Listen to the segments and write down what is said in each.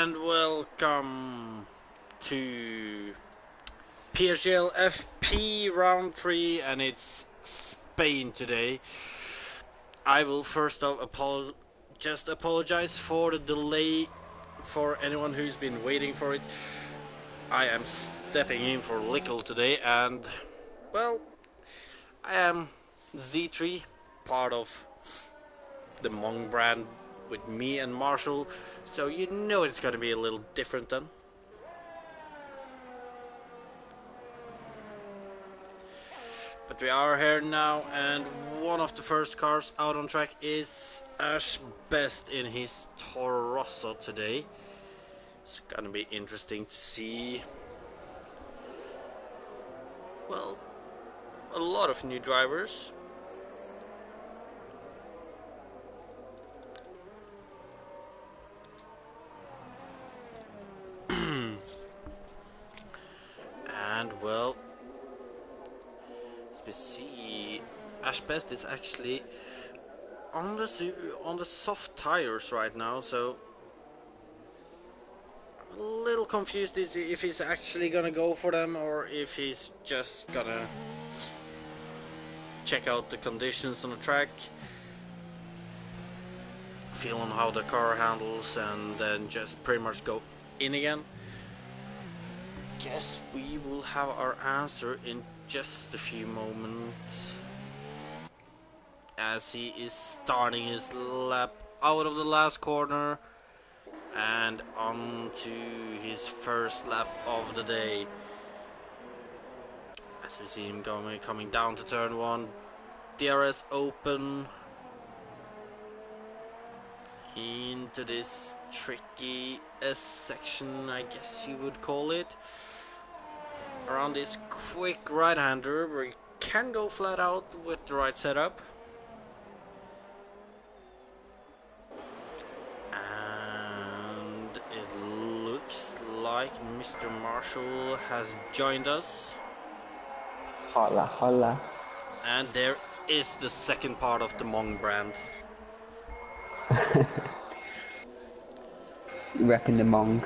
and welcome to PSGL FP round 3, and it's Spain today. I will first off just apologize for the delay for anyone who's been waiting for it. I am stepping in for Lickle today, and well, I am Z3, part of the Mong brand with me and Marshall, so you know it's gonna be a little different then. But we are here now, and one of the first cars out on track is Ash Best in his Toro Rosso today. It's gonna be interesting to see. Well, a lot of new drivers. And well, as we see, Ash Best is actually on the soft tires right now, so I'm a little confused if he's actually gonna go for them or if he's just gonna check out the conditions on the track, feel on how the car handles, and then just pretty much go in again. Guess we will have our answer in just a few moments, as he is starting his lap out of the last corner and on to his first lap of the day. As we see him coming down to turn 1, DRS open into this tricky section, I guess you would call it, around this quick right-hander where you can go flat out with the right setup. And it looks like Mr. Marshall has joined us. Hola, hola. And there is the second part of the Mong brand. Repping the Mong.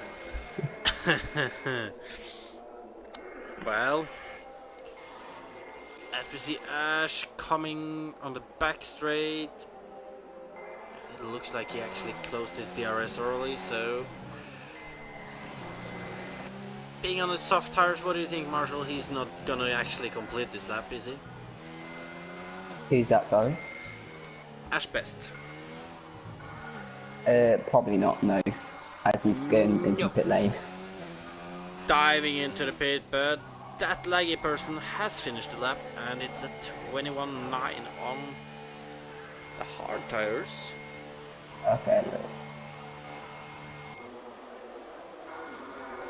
Well, as we see Ash coming on the back straight, it looks like he actually closed his DRS early, so being on the soft tires, what do you think, Marshall? He's not gonna actually complete this lap, is he? Who's that, sorry? Ash Best. Probably not, no. As he's going into the pit lane. Diving into the pit, but that laggy person has finished the lap, and it's a 21.9 on the hard tires. Okay, look.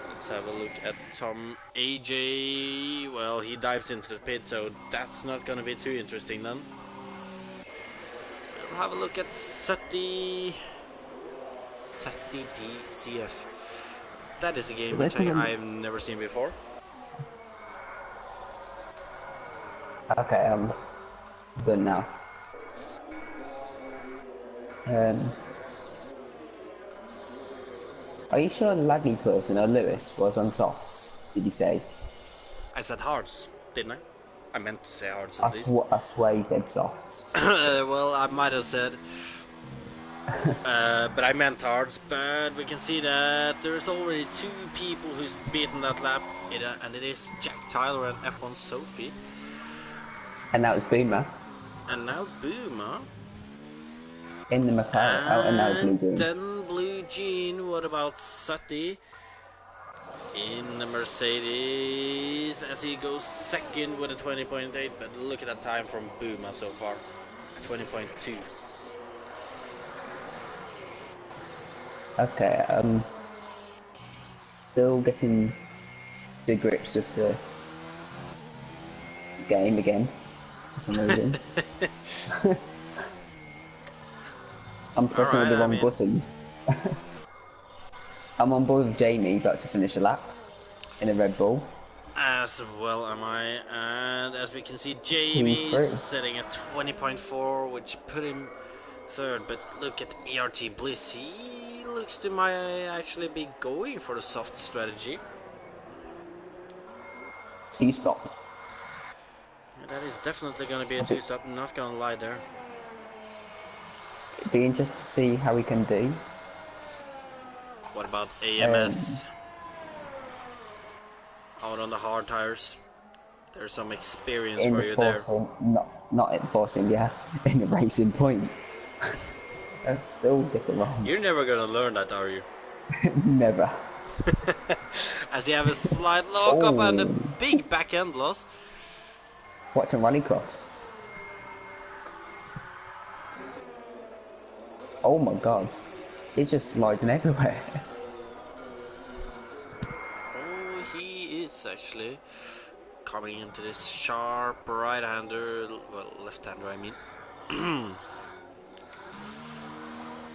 Let's have a look at Tom AJ. Well, he dives into the pit, so that's not going to be too interesting then. We'll have a look at Sati DCF. That is a game which I've never seen before. Okay, I'm done now. Are you sure the laggy person, or Lewis, was on softs? Did you say? I said hards, didn't I? I meant to say hards at least. I swear you said softs. Well, I might have said, but I meant hards. But we can see that there's already 2 people who's beaten that lap, and it is Jack Tyler and F1 Sophie. And that was Boomer. And now Boomer. In the McLaren. Oh, and now Blue Jean. Then Blue Jean. What about Sati? In the Mercedes, as he goes second with a 20.8, but look at that time from Boomer so far, a 20.2. Okay, still getting the grips of the game again, for some reason. I'm pressing all the wrong buttons. I'm on board with Jamie, about to finish a lap in a Red Bull. As well am I, and as we can see, Jamie is setting at 20.4, which put him third, but look at ERT Bliss, he looks to might actually be going for the soft strategy. Two-stop. Yeah, that is definitely going to be a I'll be, two-stop, not going to lie there. be interested to see how we can do. What about Um, AMS? Out on the hard tires. There's some experience in for the you there. forcing, not in forcing, yeah, in the racing point. That's still get it wrong. You're never going to learn that, are you? Never. As you have a slight lockup and a Oh, big back end loss. watch a rallycross. Oh my god, it's just sliding everywhere. Oh, he is actually coming into this sharp right-hander, well, left-hander, I mean.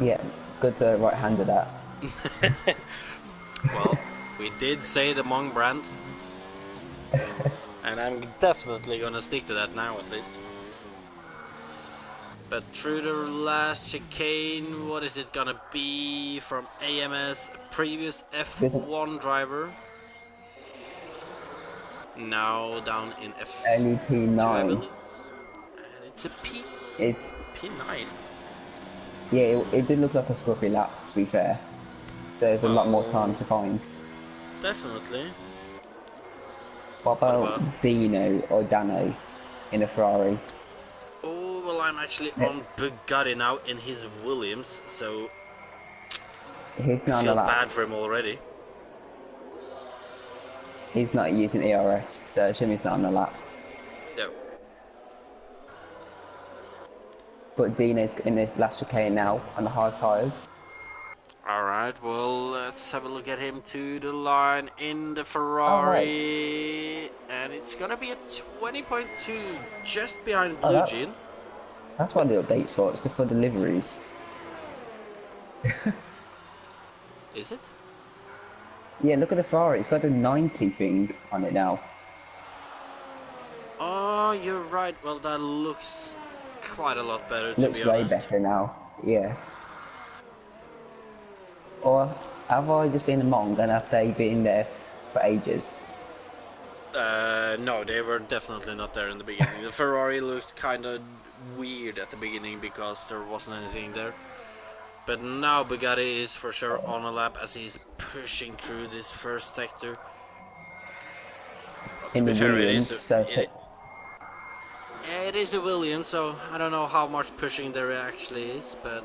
Yeah, good right-hander that. Well, we did say the Mong brand, and I'm definitely gonna stick to that now at least. But through the last chicane, what is it gonna be from AMS, a previous Doesn't F1 driver, now down in early F2, I P9 believe, and it's a is P9. yeah. It did look like a scruffy lap, to be fair. So there's a lot more time Well, to find. definitely. What What about? about Dino or Dano in a Ferrari? Oh, well, I'm actually Eh, on Bugatti now in his Williams, so He's I not on the feel lap. bad for him already. He's not using ERS, so I assume he's not on the lap. No. But Dino's in this last chicane now on the hard tyres. Alright, well, let's have a look at him to the line in the Oh right. Ferrari. And it's gonna be a 20.2 just behind Oh, Blue Jean. that's what the update's for. It's for deliveries. Is it? Yeah, look at the Ferrari. It's got a 90 thing on it now. Oh, you're right. Well, that looks quite a lot better, to be Looks way honest. better now. Yeah. Or have I just been among and have they been there for ages? No, they were definitely not there in the beginning. The Ferrari looked kind of weird at the beginning because there wasn't anything there. But now Bugatti is for sure on a lap as he's pushing through this first sector. Well, to In be the fair, Williams, so it is a Williams, so I don't know how much pushing there actually is, but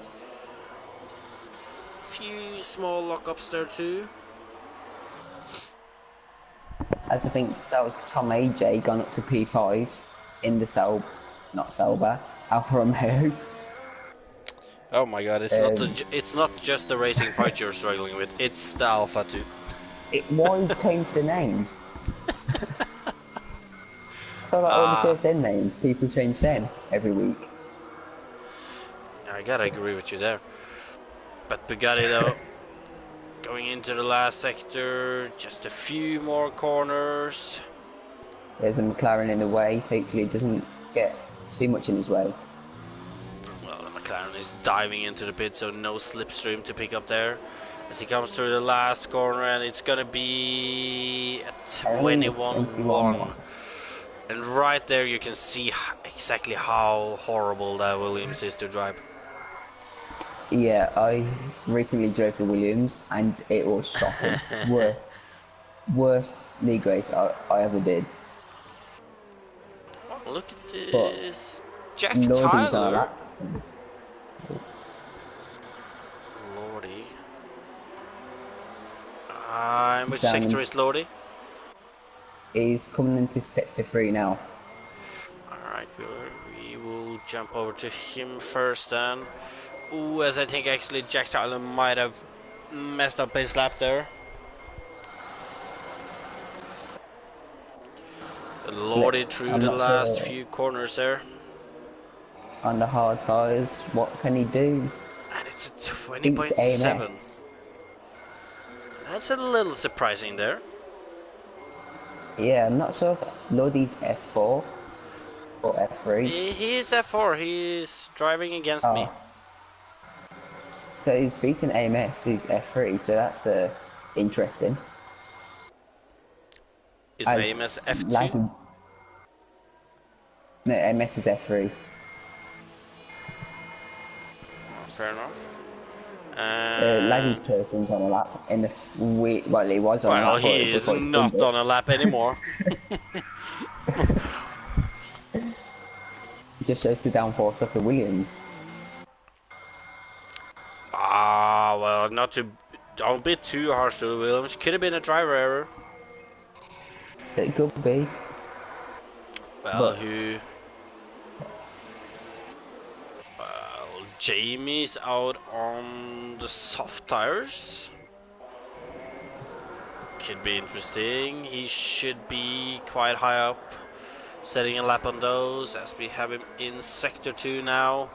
a few small lockups there too. as I think that was Tom AJ gone up to P5 in the not Sauber, Alfa Romeo. Oh my god, Um, it's not just the racing part you're struggling with, it's the Alpha too. why change the names? So like all the Ah, PSN names, people change them every week. I gotta agree with you there. But Bugatti though, going into the last sector, just a few more corners. There's a McLaren in the way. Hopefully, it doesn't get too much in his way. Well, the McLaren is diving into the pit, so no slipstream to pick up there. As he comes through the last corner, and it's gonna be a Only 21 21-1. more. And right there you can see exactly how horrible that Williams is to drive. Yeah, I recently drove the Williams and it was shocking. Worst league race I ever did. Oh, look at But this. Jack Lordy's on a Tyler. lap. Lordy. In which sector Down, is Lordy? he's coming into sector 3 now. Alright, we will jump over to him first then. Ooh, as I think actually Jack Tyler might have messed up his lap there. Lordy through I'm the not last sure few corners there. on the hard tyres what can he do. And it's a Beats 20.7. AMS. That's a little surprising there. Yeah, I'm not sure if Lordy's F4 or F3. He is F4. He is driving against me. Oh, So he's beaten AMS, who's F3, so that's interesting. Is As name as F2? laggy. No, AMS is F3. Fair enough. Laggy person's on a lap in the well, he was on a Well, lap he is before he spinned not it. on a lap anymore. It just shows the downforce of the Williams. Well, not to. Don't be too harsh to Williams. Could have been a driver error. It could be. Well, But who? Jamie's out on the soft tires. Could be interesting. He should be quite high up, setting a lap on those as we have him in sector 2 now.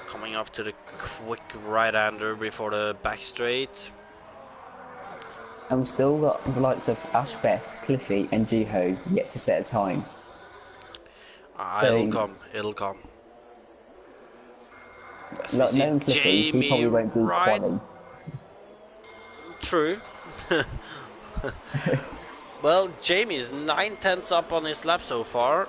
Coming up to the quick right-hander before the back straight. and we've still got the likes of Ashbest, Cliffy, and Jiho yet to set a time. It'll come. It'll come. As we Like, see knowing Cliffy, he Jamie probably won't do right. quali. True. Well, Jamie is 9/10 up on his lap so far.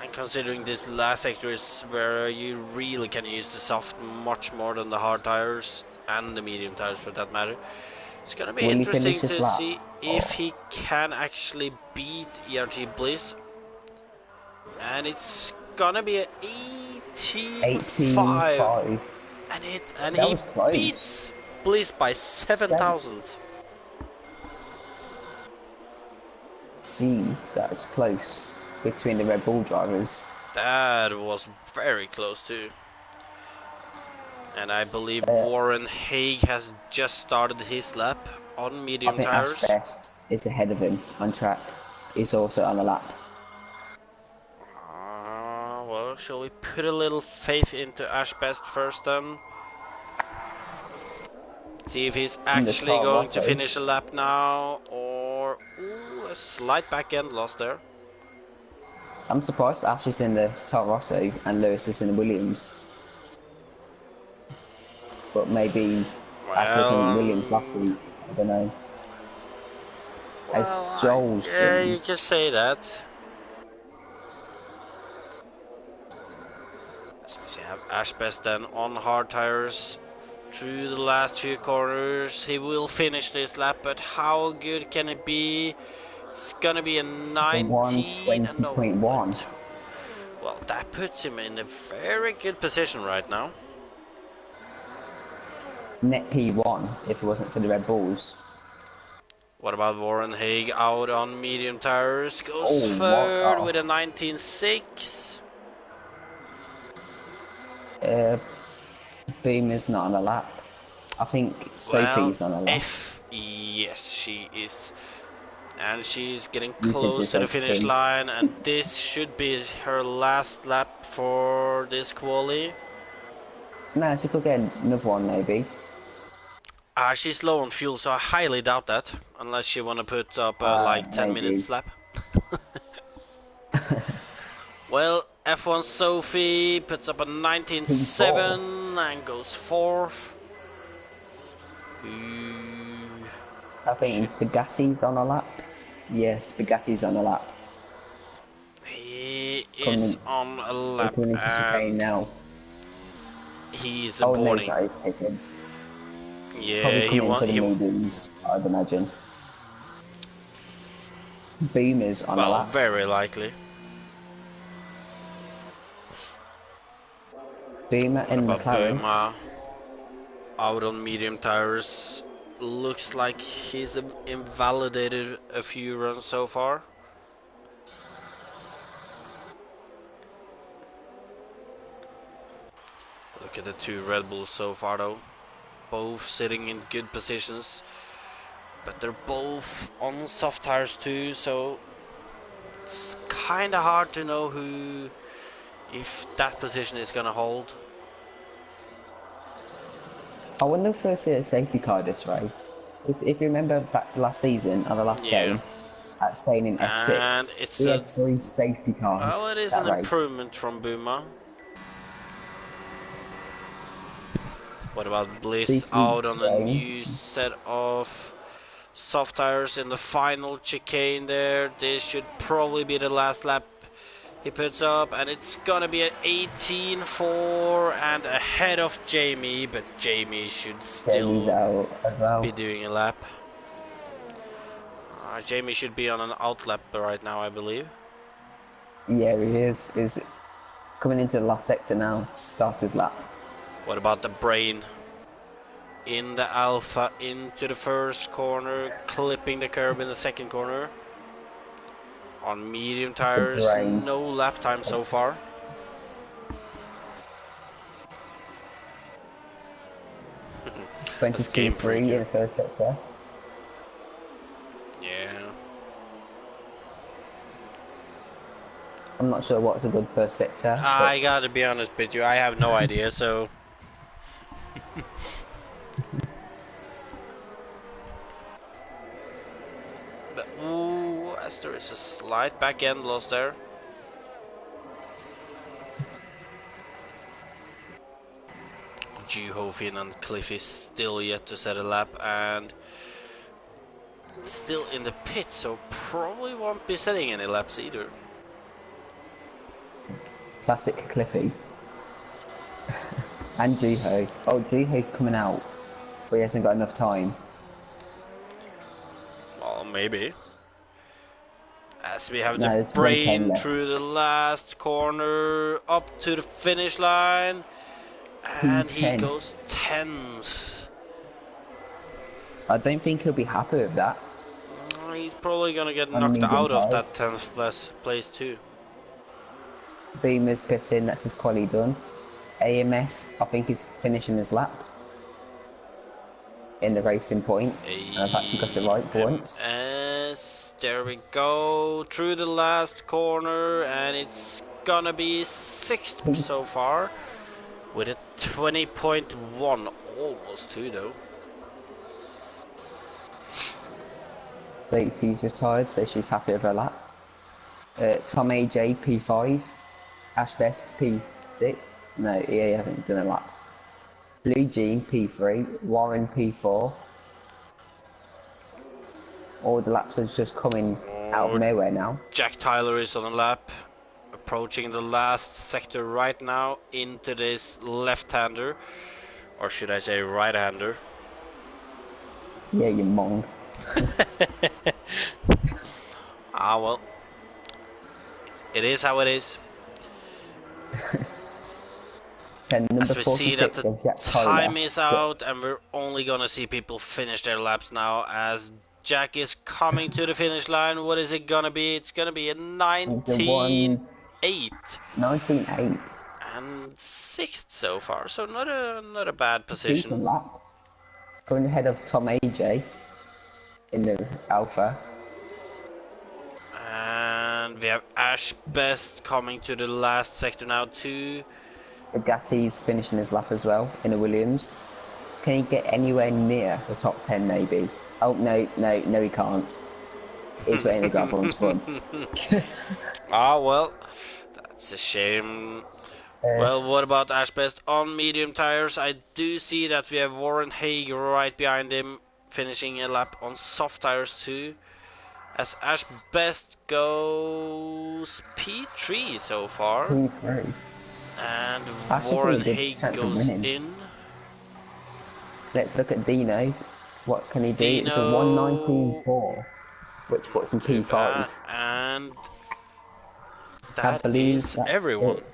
And considering this last sector is where you really can use the soft much more than the hard tires and the medium tires for that matter, it's gonna be Will he interesting finish his to lap? see if he can actually beat ERT Bliss. And it's gonna be an 18.5. 18.5. And That he was close. beats Bliss by 7 thousandths. Jeez, that was close between the Red Bull drivers. That was very close too. And I believe Warren Haig has just started his lap on medium I think tires. Ashbest is ahead of him on track. He's also on the lap. Well, shall we put a little faith into Ashbest first then? See if he's actually going to finish a lap now, or a slight back end loss there. I'm surprised Ash is in the Toro Rosso and Lewis is in the Williams. But maybe Ash was in Williams last week. I don't know. As Joel's yeah, you can say that. As we see, have Ashbest then on hard tires through the last 2 corners. He will finish this lap, but how good can it be? It's gonna be a 120.1. Well, that puts him in a very good position right now. Net P1 if it wasn't for the Red Bulls. What about Warren Haig out on medium tires? Goes third with a 19.6. Boom is not on a lap. I think Sophie's on a lap. Yes, she is. And she's getting close to the finish line, and this should be her last lap for this quali. No, she could get another one maybe. She's low on fuel, so I highly doubt that, unless you want to put up a like 10 minutes lap. Well, F1 Sophie puts up a 19.7 and goes 4th. I think Bugatti's on a lap. Yes, Bugatti's on a lap. He is on a lap, and now. He's boarding. No, he's hitting. Yeah, he won. For the mediums, I'd imagine. Boomers on a lap. Very likely. Boomer in McLaren. Boomer out on medium tires. Looks like he's invalidated a few runs so far. Look at the 2 Red Bulls so far though. Both sitting in good positions. But they're both on soft tires too, so it's kinda hard to know if that position is gonna hold. I wonder if we'll see a safety car this race. Because if you remember back to last season, or the last game, at Spain in F6, we had 3 safety cars. Well, it is an improvement from Boomer. What about Bliss DC out on a Brain. new set of soft tires in the final chicane there? This should probably be the last lap he puts up, and it's gonna be at 18.4 and ahead of Jamie, but Jamie should Jamie's still out as well. be doing a lap. Jamie should be on an out lap right now, I believe. Yeah, he is. Is coming into the last sector now. Start his lap. What about the brain? In the Alpha, into the first corner, clipping the curb in the second corner. On medium The tires, brain. no lap time so far. That's game 22-3 in freaker. the first sector. Yeah. I'm not sure what's a good first sector. I gotta be honest with you, I have no idea, so. But, ooh, as there is a slight back end loss there. Juhofin and Cliffy still yet to set a lap, and still in the pit, so probably won't be setting any laps either. Classic Cliffy. And Jiho. Oh, Jiho's coming out, but he hasn't got enough time. Well, maybe. As we have No, the there's 110 brain through left. the last corner, up to the finish line, and he P10. goes 10th. I don't think he'll be happy with that. He's probably gonna get On knocked medium out of that tyres. 10th place too. Beamer's pitting, that's his quali done. AMS, I think, is finishing his lap in the racing point. And I've actually got it right for once. AMS, there we go, through the last corner, and it's gonna be 6th so far, with a 20.1, almost 2 though. Stacey's retired, so she's happy with her lap. Tom AJ P5, Ash Best P6. No, he hasn't done a lap. Blue Jean P3, Warren P4. All the laps are just coming out of nowhere now. Jack Tyler is on a lap, approaching the last sector right now into this left-hander, or should I say right-hander. Yeah, you mong. Well, it is how it is. And number As we see that 46 the of Jack time Tyler. is out, and we're only gonna see people finish their laps now as Jack is coming to the finish line. What is it gonna be? It's gonna be a It's a 19.8 19.8. and 6th so far, so not a bad position. Decent lap. Going ahead of Tom AJ in the Alpha. And we have Ash Best coming to the last sector now too. Bugatti's finishing his lap as well in a Williams. Can he get anywhere near the top 10 maybe? Oh, no, he can't. He's waiting to grab on spun. Well, that's a shame. Well, what about Ash Best on medium tires? I do see that we have Warren Haig right behind him, finishing a lap on soft tires too. As Ash Best goes P3 so far. P3. And Ash has Warren a good Haig chance of goes winning. in. Let's look at Dino. What can he do? Dino, It's a 119.4, which puts him too P5. bad. And I that believe is that's everyone. it.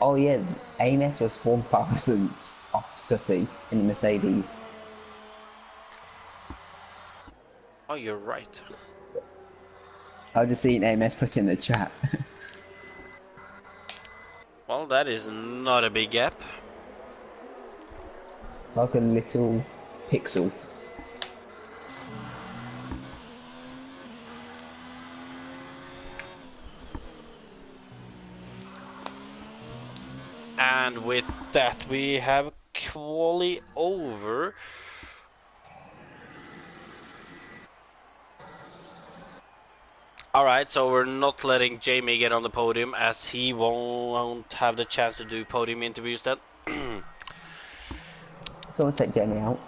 Oh yeah, AMS was 1,000 off Sutty in the Mercedes. Oh, you're right. I just seen AMS put in the chat. Well, that is not a big gap. Like a little pixel. And with that, we have quali over. Alright, so we're not letting Jamie get on the podium as he won't have the chance to do podium interviews then. Someone take Jamie out.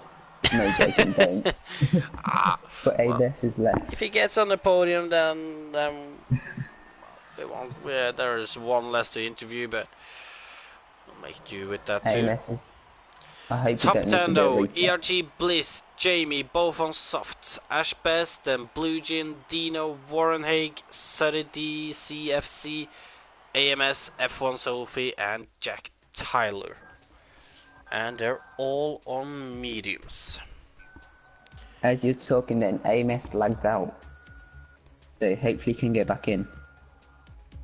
No joking, don't. Ah, But well, Abus is if left. he gets on the podium, then we won't. Yeah, there is one less to interview, but we'll make do with that too. AMS is. I hope you Top don't need to 10 do a though, restart. ERG, Bliss, Jamie, both on softs, Ash Best, then Blue Jin, Dino, Warren Haig, Suddy D, CFC, AMS, F1 Sophie, and Jack Tyler. And they're all on mediums. As you're talking, then AMS lagged out. So hopefully he can get back in.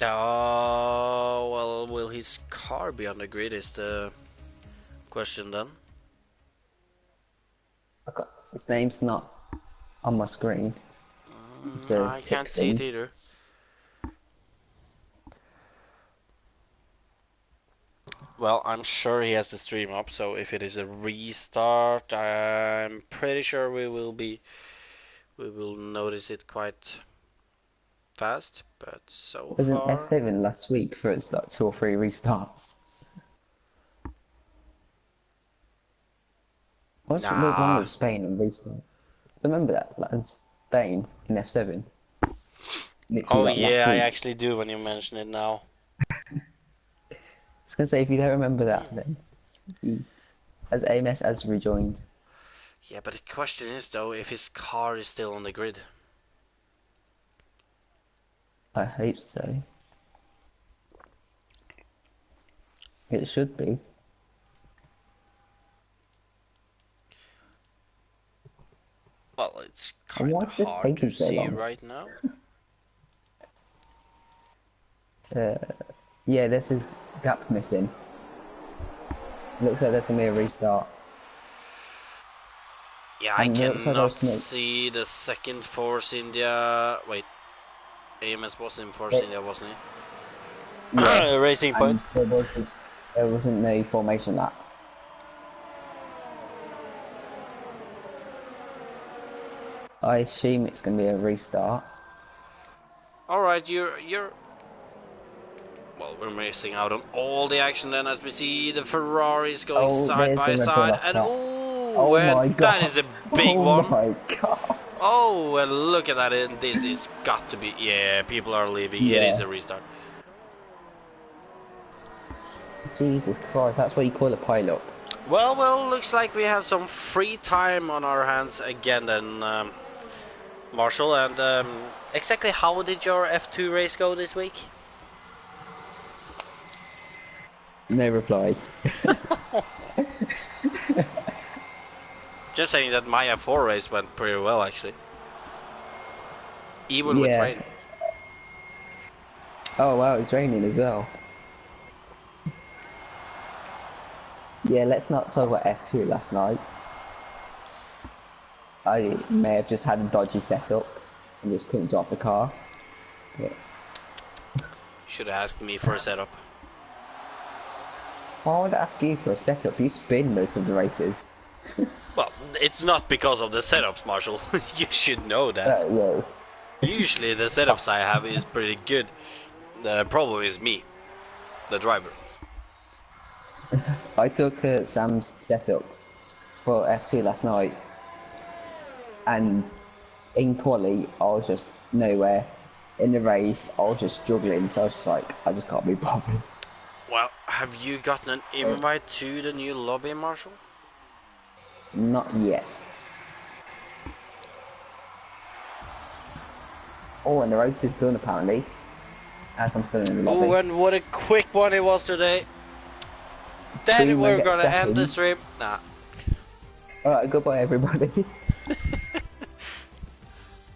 Well, will his car be on the grid is the question then. His name's not on my screen. The I tick can't see it thing. either. Well, I'm sure he has the stream up, so if it is a restart, I'm pretty sure we will notice it quite fast, but so It was an far. F7 last week for its like 2 or 3 restarts. What's the one Nah. with Spain and restart? Remember that? Like in Spain in F7. Literally Oh like yeah, last I week. actually do when you mention it now. I was gonna say if you don't remember that then as AMS has rejoined. Yeah, but the question is though if his car is still on the grid. I hope so. It should be. Well, it's And kind why of is this hard to taking so see long? right now. Yeah, this is gap missing. Looks like there's gonna be a restart. Yeah, I And it looks like cannot there's gonna see the second Force India. Wait, AMS was in Force it, India, wasn't yeah. he? Racing Point. And there wasn't no formation that. I assume it's gonna be a restart. All right, you're. Well, we're missing out on all the action then as we see the Ferraris going Oh, side there's by a Red Bull side, off and track. ooh, Oh and my that god. is a big Oh one. my god. Oh, and look at that! And this is got to be. Yeah, people are leaving. It is Yeah. a restart. Jesus Christ, that's what you call a pilot. Well, looks like we have some free time on our hands again then, Marshall. And exactly how did your F2 race go this week? No reply. Just saying that my F4 race went pretty well actually, even with Yeah. rain. Oh wow, it's raining as well. Yeah, let's not talk about F2 last night. I may have just had a dodgy setup and just couldn't drop the car. But Should have asked me for a setup. why would I ask you for a setup? You spin most of the races. Well, it's not because of the setups, Marshall. You should know that. Yeah. Usually the setups I have is pretty good. The problem is me, the driver. I took Sam's setup for F2 last night, and in quali, I was just nowhere. In the race, I was just struggling, so I was just like, I just can't be bothered. Well, have you gotten an invite to the new lobby, Marshall? Not yet. Oh, and the race is done apparently, as I'm still in the Oh, lobby. and what a quick one it was today. Then Boomer we're gets gonna end the seconds. stream. Nah. Alright, goodbye everybody.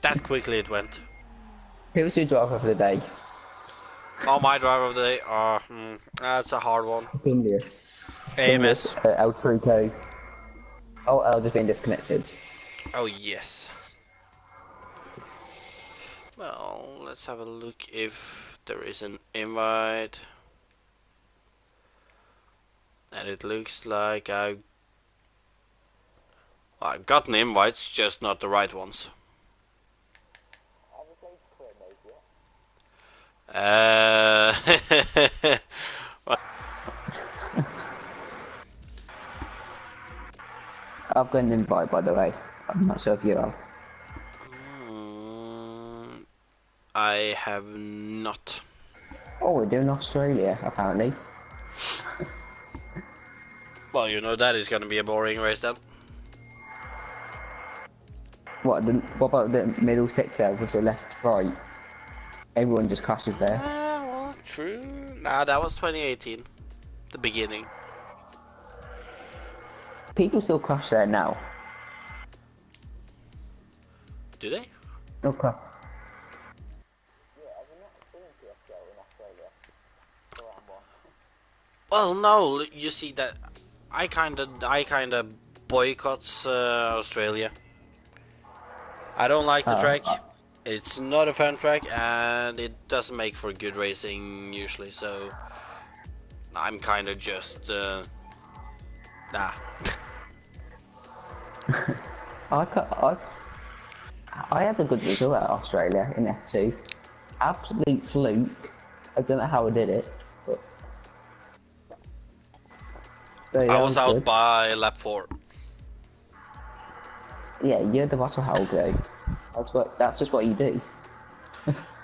That quickly it went. Who was your driver for the day? Oh, my driver of the day. That's a hard one. Dundius. Dundius, AMS. El Truco. Oh, El just been disconnected. Oh, yes. Well, let's have a look if there is an invite. And it looks like I've gotten invites, just not the right ones. Have you played career mode yet? Uh, I've got an invite, by the way. I'm not sure if you have. I have not. Oh, we're doing Australia, apparently. Well, you know that is gonna be a boring race then. What about the middle sector with the left right? Everyone just crashes there. Well, true. Nah, that was 2018. The beginning. People still crash there now. Do they? Okay. Well, no. You see that I kinda boycotts Australia. I don't like the track. It's not a fun track, and it doesn't make for good racing usually. So I'm kind of just nah. I, I had a good result at Australia in F2. Absolute fluke. I don't know how I did it, but so I that was was out good. by lap 4. Yeah, you're the battle hell though. That's just what you do.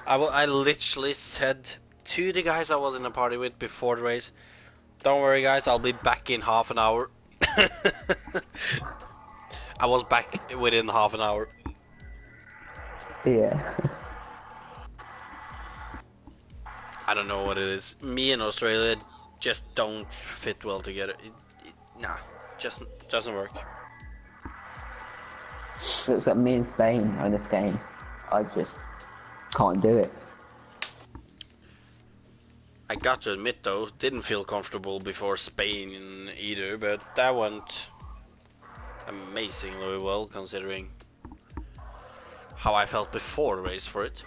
I literally said to the guys I was in a party with before the race, "Don't worry, guys, I'll be back in half an hour." I was back within half an hour. Yeah. I don't know what it is. Me and Australia just don't fit well together. Nah, just doesn't work. Looks like me and Spain on this game. I just can't do it. I got to admit though, didn't feel comfortable before Spain either, but that went amazingly well considering how I felt before the race for it.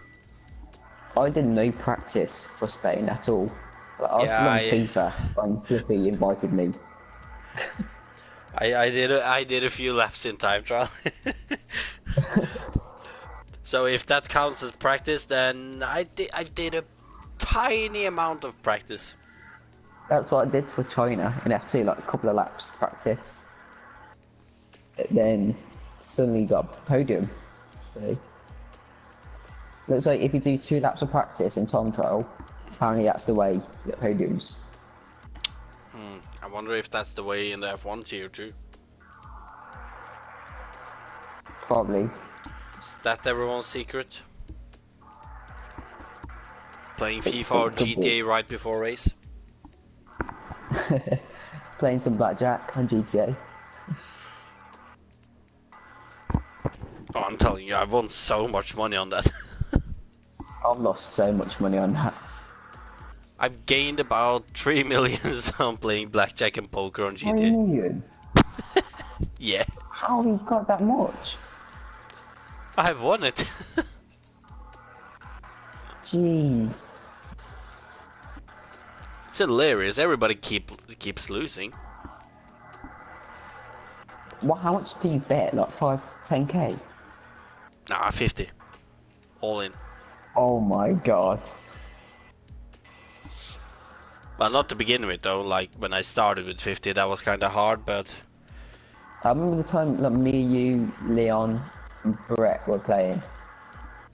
I did no practice for Spain at all. Like, I was Yeah, still on FIFA when Flippy invited me. I did a few laps in time trial. So if that counts as practice, then I did a tiny amount of practice. That's what I did for China in F2, like a couple of laps practice. Then suddenly got a podium. So looks like if you do 2 laps of practice in time trial, apparently that's the way to get podiums. I wonder if that's the way in the F1 tier too. Probably. Is that everyone's secret? Playing FIFA or It could be. GTA right before race? Playing some blackjack on GTA. Oh, I'm telling you, I've won so much money on that. I've lost so much money on that. I've gained about 3 million on playing blackjack and poker on 3 GTA. million? Yeah, How have you got that much? I've won it. Jeez. It's hilarious. Everybody keeps losing. What? How much do you bet? Like 10k? Nah, 50. All in. Oh my god. Well, not to begin with though. Like when I started with 50, that was kind of hard, but I remember the time like me, you, Leon, and Brett were playing,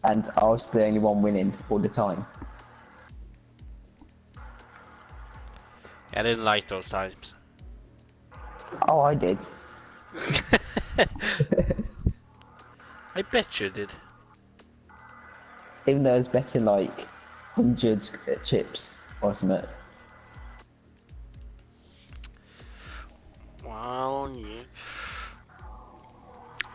and I was the only one winning all the time. I didn't like those times. Oh, I did. I bet you did. Even though I was betting like hundreds chips or something. Well, yeah.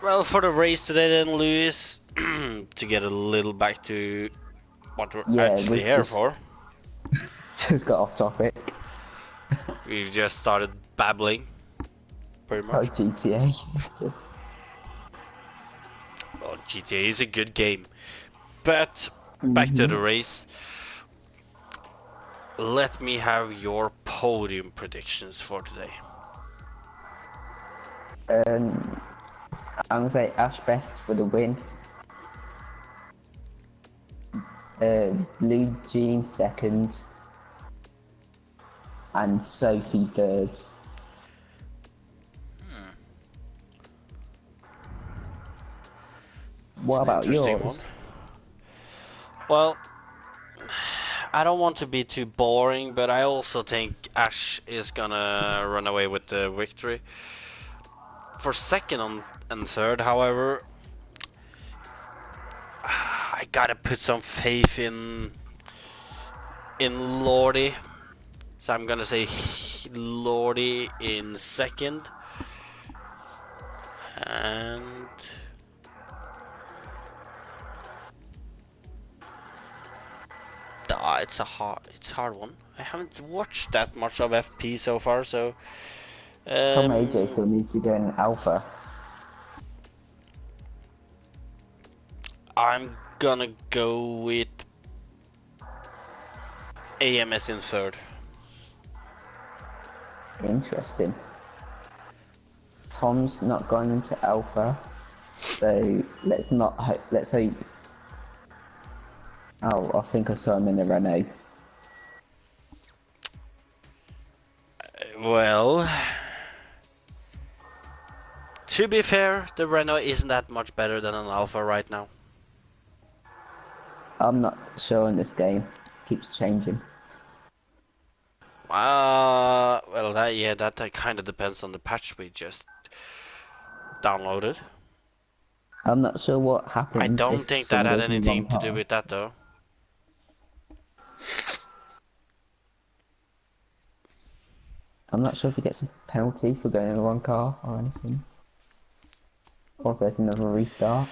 Well, for the race today then, Lewis, to get a little back to what we're Yeah, actually we've here just for, got off topic. we've just started babbling, pretty Oh, much. GTA. Well, GTA is a good game, but back to the race. Let me have your podium predictions for today. I'm gonna say Ash Best for the win. Blue Jean second, and Sophie third. It's What an about interesting one. yours? Well, I don't want to be too boring, but I also think Ash is gonna run away with the victory. For second and third, however, I gotta put some faith in Lordy. So I'm gonna say Lordy in second, and it's a hard one. I haven't watched that much of FP so far, so Tom AJ um, still needs to go in Alpha. I'm gonna go with AMS in third. Interesting. Tom's not gone into Alpha, so let's hope. Oh, I think I saw him in the Renault. Well, to be fair, the Renault isn't that much better than an Alpha right now. I'm not sure in this game. Keeps changing. Well, that kind of depends on the patch we just downloaded. I'm not sure what I happens don't if think that someone had goes in the wrong anything to do car. with that, though. I'm not sure if he gets a penalty for going in the wrong car or anything. Or if there's another restart.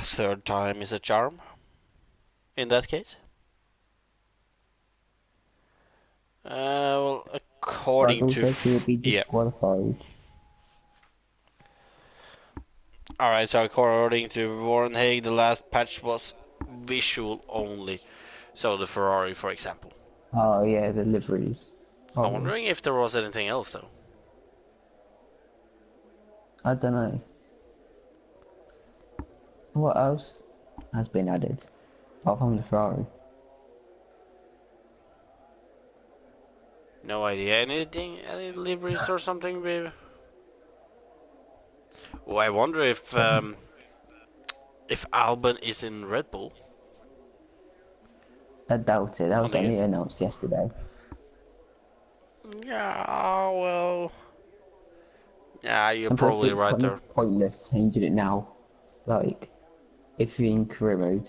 Third time is a charm, in that case. Well, according Struggle to... says he will be Yeah. disqualified. Alright, so according to Warren Haig, the last patch was visual only. So the Ferrari, for example. Oh yeah, the liveries. I'm Probably. wondering if there was anything else, though. I don't know. What else has been added? Apart from the Ferrari. No idea. Anything? Any liveries or something, babe? Oh, I wonder if Albon is in Red Bull I doubt it. That on was the game. only announced yesterday. Yeah, well, yeah, you're And plus probably it's right kind there. of pointless changing it now. Like, if you're in career mode.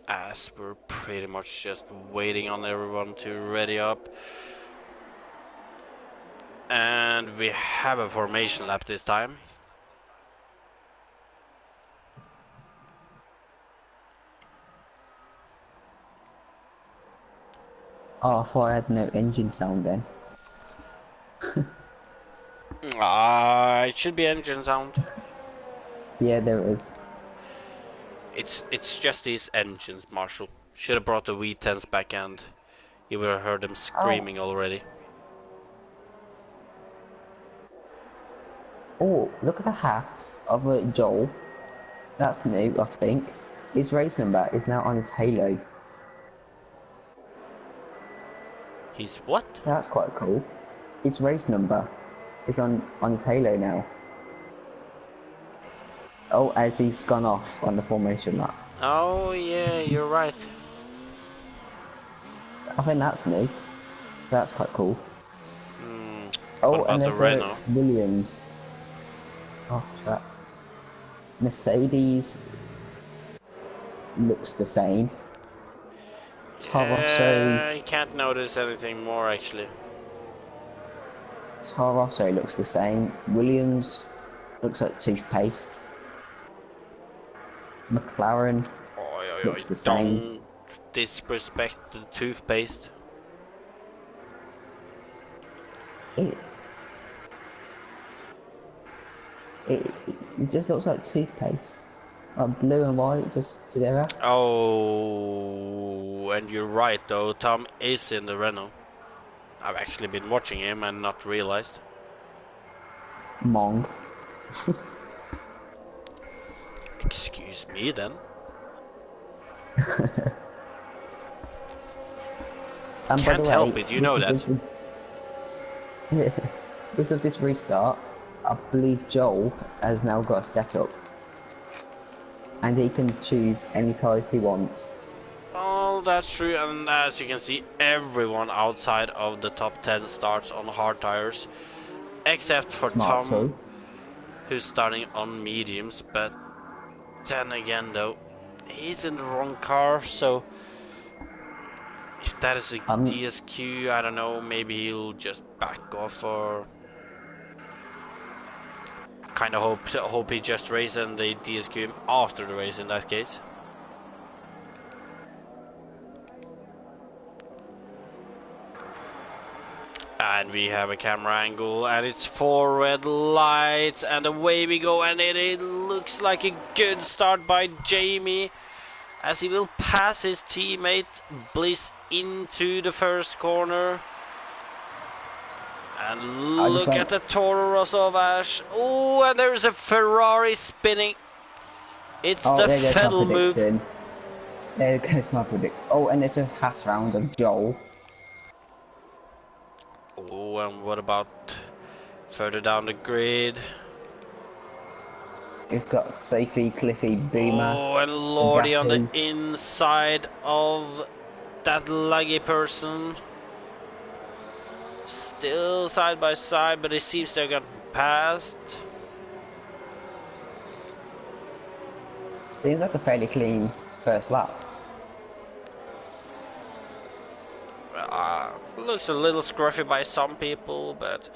As we're pretty much just waiting on everyone to ready up. And we have a formation lap this time. Oh, I thought I had no engine sound then. It should be engine sound. Yeah, there is. It's just these engines, Marshall. Should have brought the V10s back and you would have heard them Oh, screaming already. oh, look at the hats of Joel. That's new, I think. His race number is now on his halo. He's what? That's quite cool. His race number is on his halo now. Oh, as he's gone off on the formation lap. Oh yeah, you're right. I think that's new. So that's quite cool. What Oh, and about the there's a Renault? Williams. Oh, crap. Mercedes looks the same. Toro I can't notice anything more actually. looks the same. Williams looks like toothpaste. McLaren Oi, oi, oi. looks the same. Don't disrespect the toothpaste. It, it, it just looks like toothpaste. Like blue and white just together. Oh, and you're right though. Tom is in the Renault. I've actually been watching him and not realized. Mong. Excuse me then. And by the Can't help way, it, you know that. because of this restart, I believe Joel has now got a setup. And he can choose any tyres he wants. Oh, that's true, and as you can see, everyone outside of the top 10 starts on hard tires, except for Smart Tom, choice. who's starting on mediums, but then again though, he's in the wrong car, so if that is a DSQ, I don't know, maybe he'll just back off, or kind of hope he just races and they DSQ him after the race in that case. And we have a camera angle, and it's 4 red lights, and away we go, and it looks like a good start by Jamie, as he will pass his teammate Bliss into the first corner. And look at the Toro Rosso of Ash. Oh, and there's a Ferrari spinning. It's the there goes my Fettel move. prediction. There goes my prediction. Oh, and there's a pass round of Joel. Oh, and what about further down the grid? We've got Sophie, Cliffy, Boomer, Oh, and Lordy on the inside of that laggy person. Still side by side, but it seems they got passed. Seems like a fairly clean first lap. Looks a little scruffy by some people, but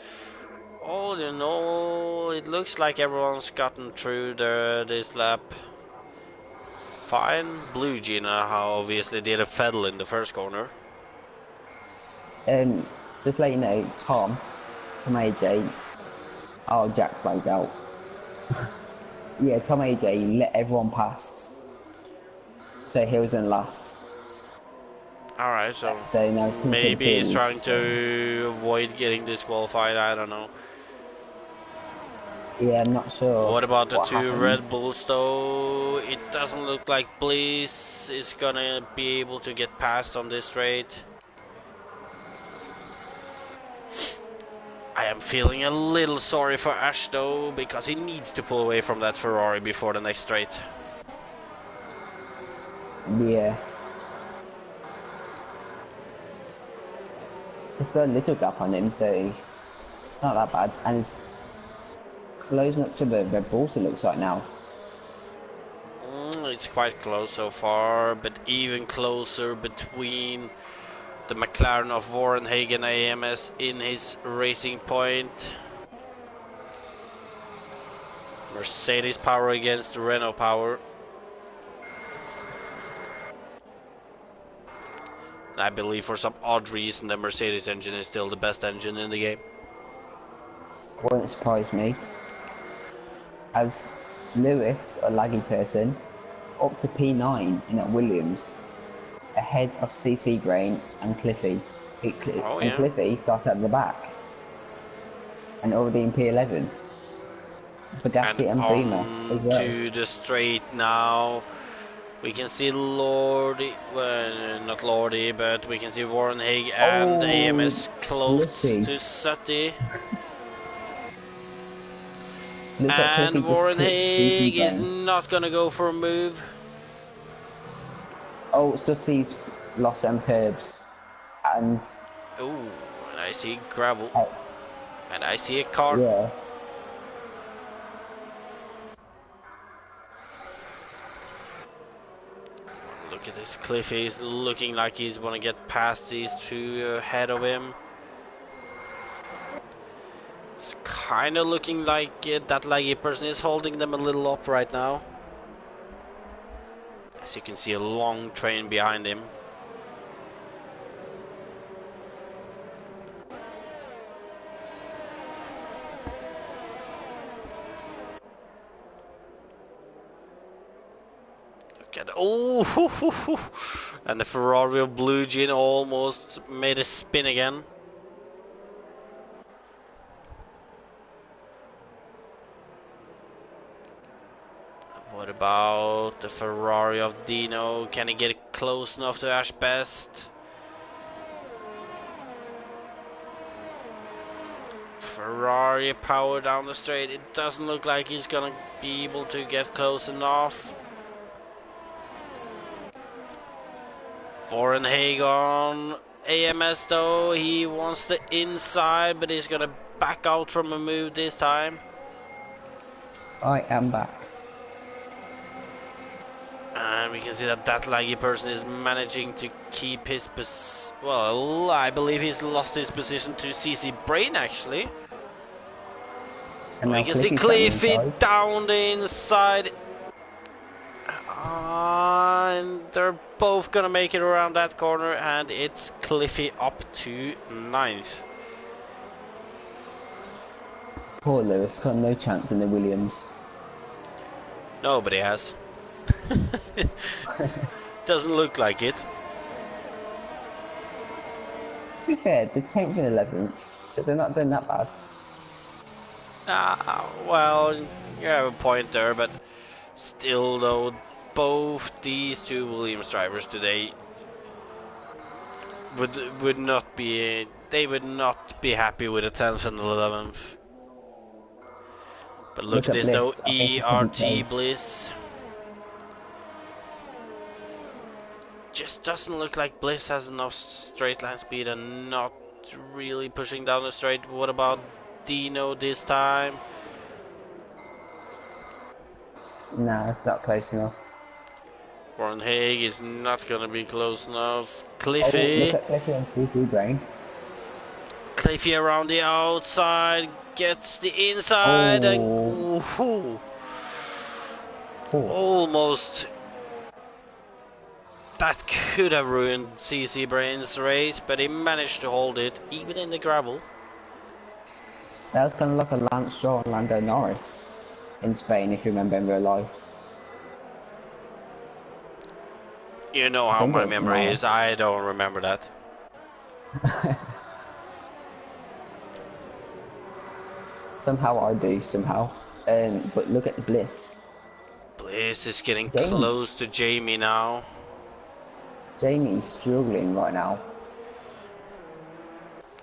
all in all, it looks like everyone's gotten through this lap. Fine. Blue Gina, how obviously did a Fettel in the first corner. Just let you know, Tom AJ. Oh, Jack's lagged out. Yeah, Tom AJ let everyone pass. So he was in last. Alright, so now it's maybe he's trying so. to avoid getting disqualified, I don't know. Yeah, I'm not sure. What about the two happens. Red Bulls though? It doesn't look like Bliss is gonna be able to get past on this straight. I am feeling a little sorry for Ash though, because he needs to pull away from that Ferrari before the next straight. Yeah. It's got a little gap on him, so it's not that bad. And it's closing up to the Red Bulls, it looks like now. It's quite close so far, but even closer between the McLaren of Warren Hagen AMS in his racing point. Mercedes power against Renault power. I believe for some odd reason the Mercedes engine is still the best engine in the game. Won't surprise me. As Lewis, a laggy person, up to P9 in at Williams, ahead of CC Grain and Cliffy. And Cliffy started at the back. And already in P11. Bugatti and Beamer as well. To the straight now. We can see Lordy, well, not Lordy, but we can see Warren Haig and AMS close to Sutty. And Warren Haig is not gonna go for a move. Oh, Sutty's lost them curbs. And... oh, and I see gravel. And I see a car. Yeah. Look at this Cliffy, he's looking like he's gonna get past these two ahead of him. It's kind of looking like that laggy person is holding them a little up right now. As you can see, a long train behind him. Oh, and the Ferrari of Blue Jean almost made a spin again. What about the Ferrari of Dino? Can he get close enough to Ash Best? Ferrari power down the straight. It doesn't look like he's gonna be able to get close enough. Vorenhagen AMS though, he wants the inside, but he's gonna back out from a move this time. I am back. And we can see that that laggy person is managing to keep his well, I believe he's lost his position to CC Brain actually. And We now can see Cliffy's down the Cliffy inside. down the inside. And they're both gonna make it around that corner, and it's Cliffy up to 9th. Poor Lewis, got no chance in the Williams. Nobody has. Doesn't look like it. To be fair, the 10th and 11th, so they're not doing that bad. Well, you have a point there, but still though, both these two Williams drivers today would not be happy with the 10th and 11th. But look at this though, Bliss. I think it could be ERT close. Bliss. Just doesn't look like Bliss has enough straight line speed and not really pushing down the straight. What about Dino this time? Nah, it's not close enough. Warren Haig is not gonna be close enough. Oh, look Cliffy. at Cliffy and CC Brain. Cliffy around the outside, gets the inside, and Oh. almost. That could have ruined CC Brain's race, but he managed to hold it, even in the gravel. That was kind of like a Lance Stroll and Lando Norris in Spain, if you remember in real life. You know I how think it my was memory Norris. is, I don't remember that. Somehow I do, somehow. But look at the Bliss. Bliss is getting James. close to Jamie now. Jamie's struggling right now.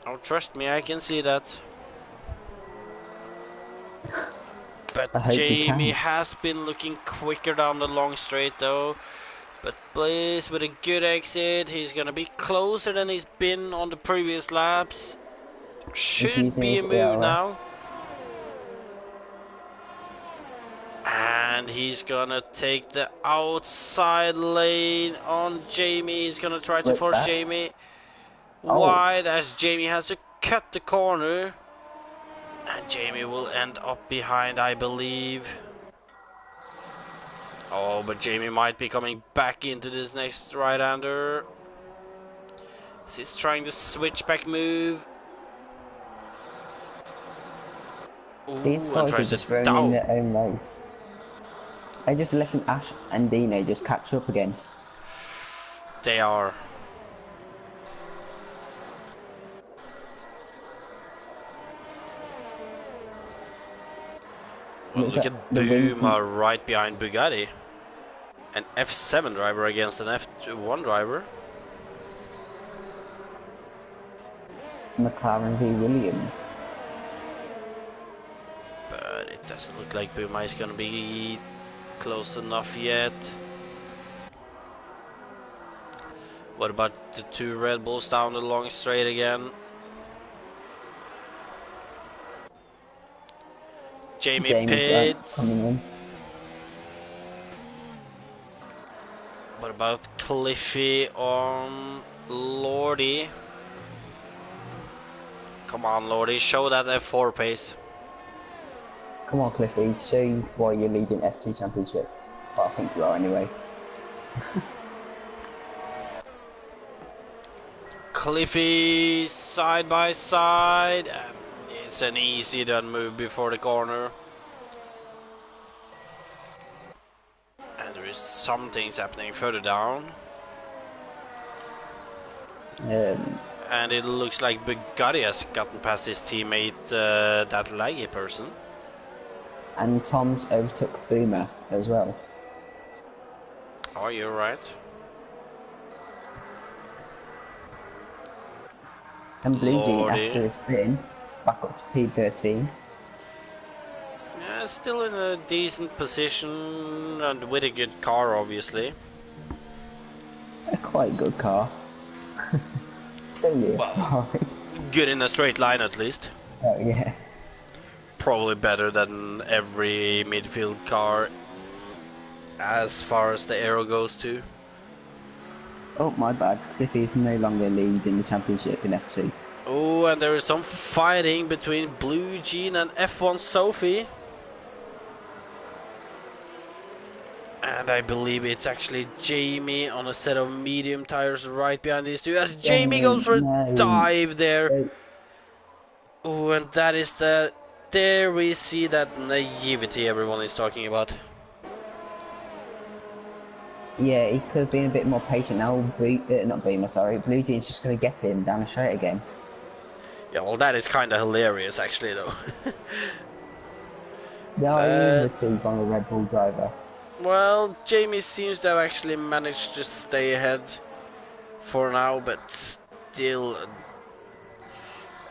Oh, trust me, I can see that. But I hope he Jamie can. has been looking quicker down the long straight though. But Bliss with a good exit, he's gonna be closer than he's been on the previous laps. He's Should using be a his move ERS. now. And he's gonna take the outside lane on Jamie. He's gonna try to Split force back. Jamie Oh, wide as Jamie has to cut the corner. And Jamie will end up behind, I believe. Oh, but Jamie might be coming back into this next right-hander. He's trying the switchback move. these Ooh, and guys are tries to just ruining down. their own race. I just letting Ash and Dino just catch up again. They are. Well, Looks look like at the wins. Buma right behind Bugatti. An F7 driver against an F1 driver. McLaren v Williams. But it doesn't look like Buma is going to be close enough yet. What about the two Red Bulls down the long straight again? Jamie Jamie's Pitts. coming in. What about Cliffy on Lordy? Come on, Lordy, show that F4 pace. Come on, Cliffy, show you why you're leading F2 Championship. Well, I think you are anyway. Cliffy side by side, and it's an easy done move before the corner. And there is some things happening further down. And it looks like Bugatti has gotten past his teammate, that laggy person. And Tom's overtook Boomer as well. Oh, you're right. And Blue Jean, Lordy. after a spin, back up to P13. Yeah, still in a decent position and with a good car, obviously. A quite good car. It's only a Well, Ferrari. good in a straight line at least. Oh yeah. Probably better than every midfield car as far as the aero goes too. Oh my bad, Cliffy's no longer leading the championship in F2. Oh, and there is some fighting between Blue Jean and F1 Sophie. And I believe it's actually Jamie on a set of medium tires right behind these two. As Jamie Jamie, goes for a no. dive there. Oh, Oh, and that is the... There we see that naivety everyone is talking about. yeah, he could have been a bit more patient now. Not Boomer, sorry. Blue Jean's just going to get him down the straight again. Yeah, well, that is kind of hilarious, actually, though. They are But, either two on a Red Bull driver. well, Jamie seems to have actually managed to stay ahead for now, but still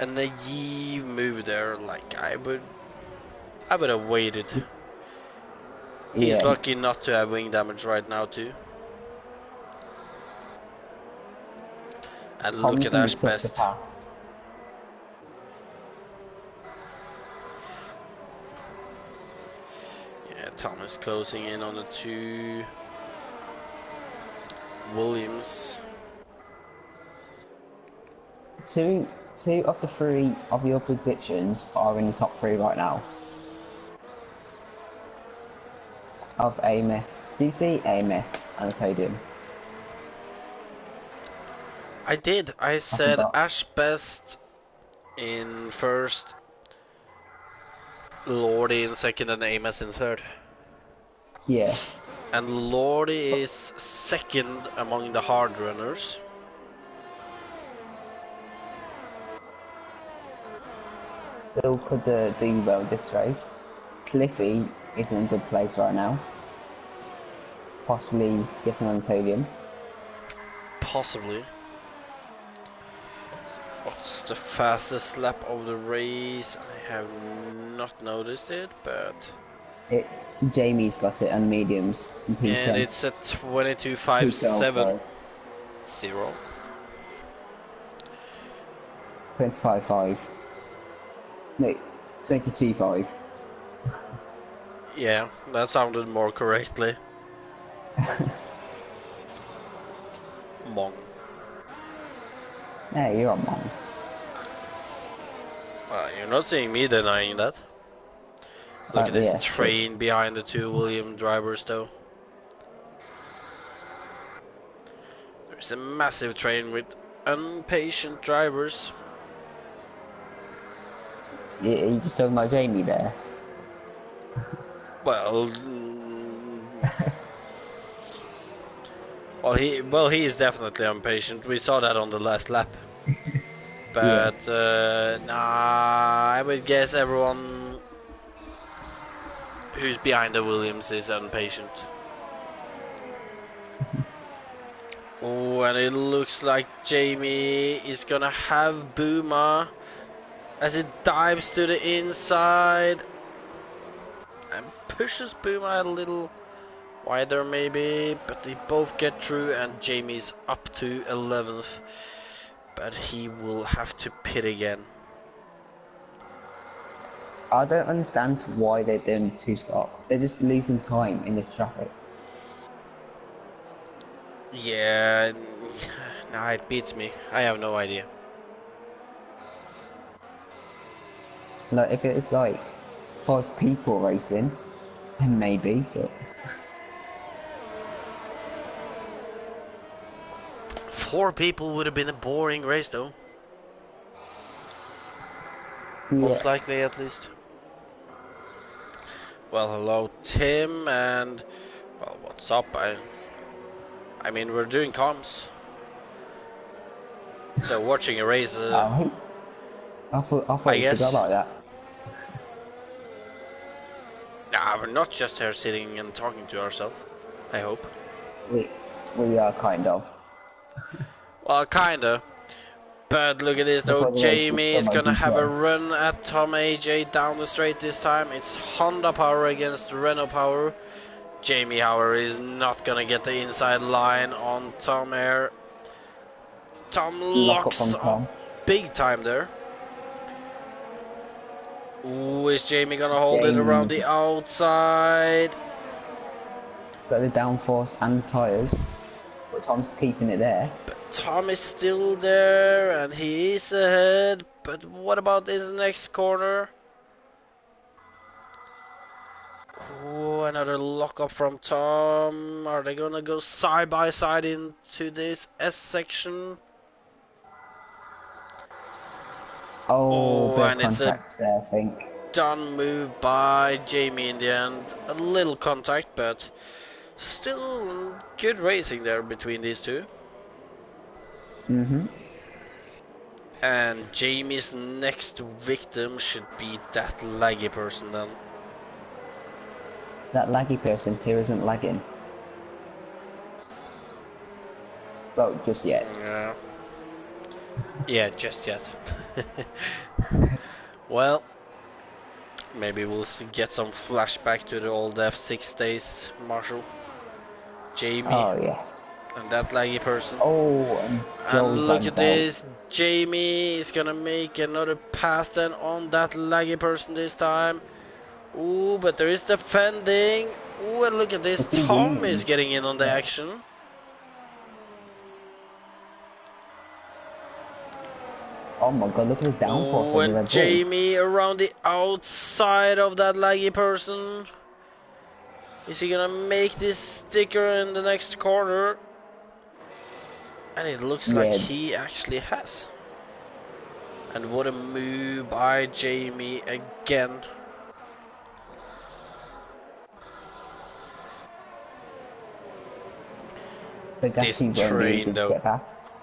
a naive move there. Like, I would have waited. He's Yeah, lucky not to have wing damage right now, too. And look Tom's at going to Ash be tough to Best. pass. Yeah, Tom is closing in on the two. Williams. Two of the three of your predictions are in the top three right now. Of AMS. Did you see AMS on the podium? I did. I I said forgot. Ash Best in first, Lordy in second, and Amos in third. Yeah. And Lordy is second among the hard runners. Still could do well this race. Cliffy is in a good place right now. Possibly getting on the podium. Possibly. What's the fastest lap of the race? I have not noticed it, but... Jamie's got it on mediums in And P10. it's at P12, 22.57. sorry. 0. 25.5. No, 22.5. Yeah, that sounded more correctly. Mong. Yeah, you're on man. You're not seeing me denying that. Look at this Yeah, true. train behind the two William drivers, though. There's a massive train with impatient drivers. You just talking about Jamie there? Well, well, he is definitely impatient. We saw that on the last lap. Yeah. But nah, I would guess everyone who's behind the Williams is impatient. Oh, and it looks like Jamie is gonna have Boomer as it dives to the inside and pushes Boomer a little wider maybe, but they both get through and Jamie's up to 11th, but he will have to pit again. I don't understand why they're doing two stop. They're just losing time in this traffic. Yeah, nah, it beats me. I have no idea. Like, if it was like 5 people racing, then maybe, but 4 people would have been a boring race though. Most yeah. likely at least. Well, hello Tim, and well, what's up? I mean, we're doing comms. So watching a race, Alright. I I thought you forgot guess. about that. Nah, we're not just here sitting and talking to ourselves. I hope. We, we are kind of. Well, kinda. But look at this though, Before the race is Jamie is summer gonna have a GTA. run at Tom AJ down the straight this time. It's Honda power against Renault power. Jamie, however, is not gonna get the inside line on Tom here. Tom Lock up locks from up Tom. big time there. Ooh, is Jamie gonna hold it around Jamie. the outside? It's got the downforce and the tyres. But Tom's keeping it there. Tom is still there and he is ahead. But what about this next corner? Oh, another lock up from Tom. Are they gonna go side by side into this S section? Oh, Oh, bit of and it's a contact there, I think. done move by Jamie in the end. A little contact, but still good racing there between these two. Mm-hmm. And Jamie's next victim should be that laggy person then. That laggy person here isn't lagging. Well, just yet. Yeah. Yeah, just yet. Well, maybe we'll get some flashback to the old F6 days, Marshall. Jamie Oh, yeah. and that laggy person. Oh, and And Joel's look at lagged out. this, Jamie is gonna make another pass then on that laggy person this time. Ooh, but there is defending. Ooh, and look at this, It's he Tom is Williams. getting in on the Yeah. action. Oh my god, look at the downforce Ooh, on the and Red Bull. Jamie around the outside of that laggy person. Is he gonna make this sticker in the next corner? And it looks like Yeah, he actually has. And what a move by Jamie again. This Bugatti won't be easy train to though. get past.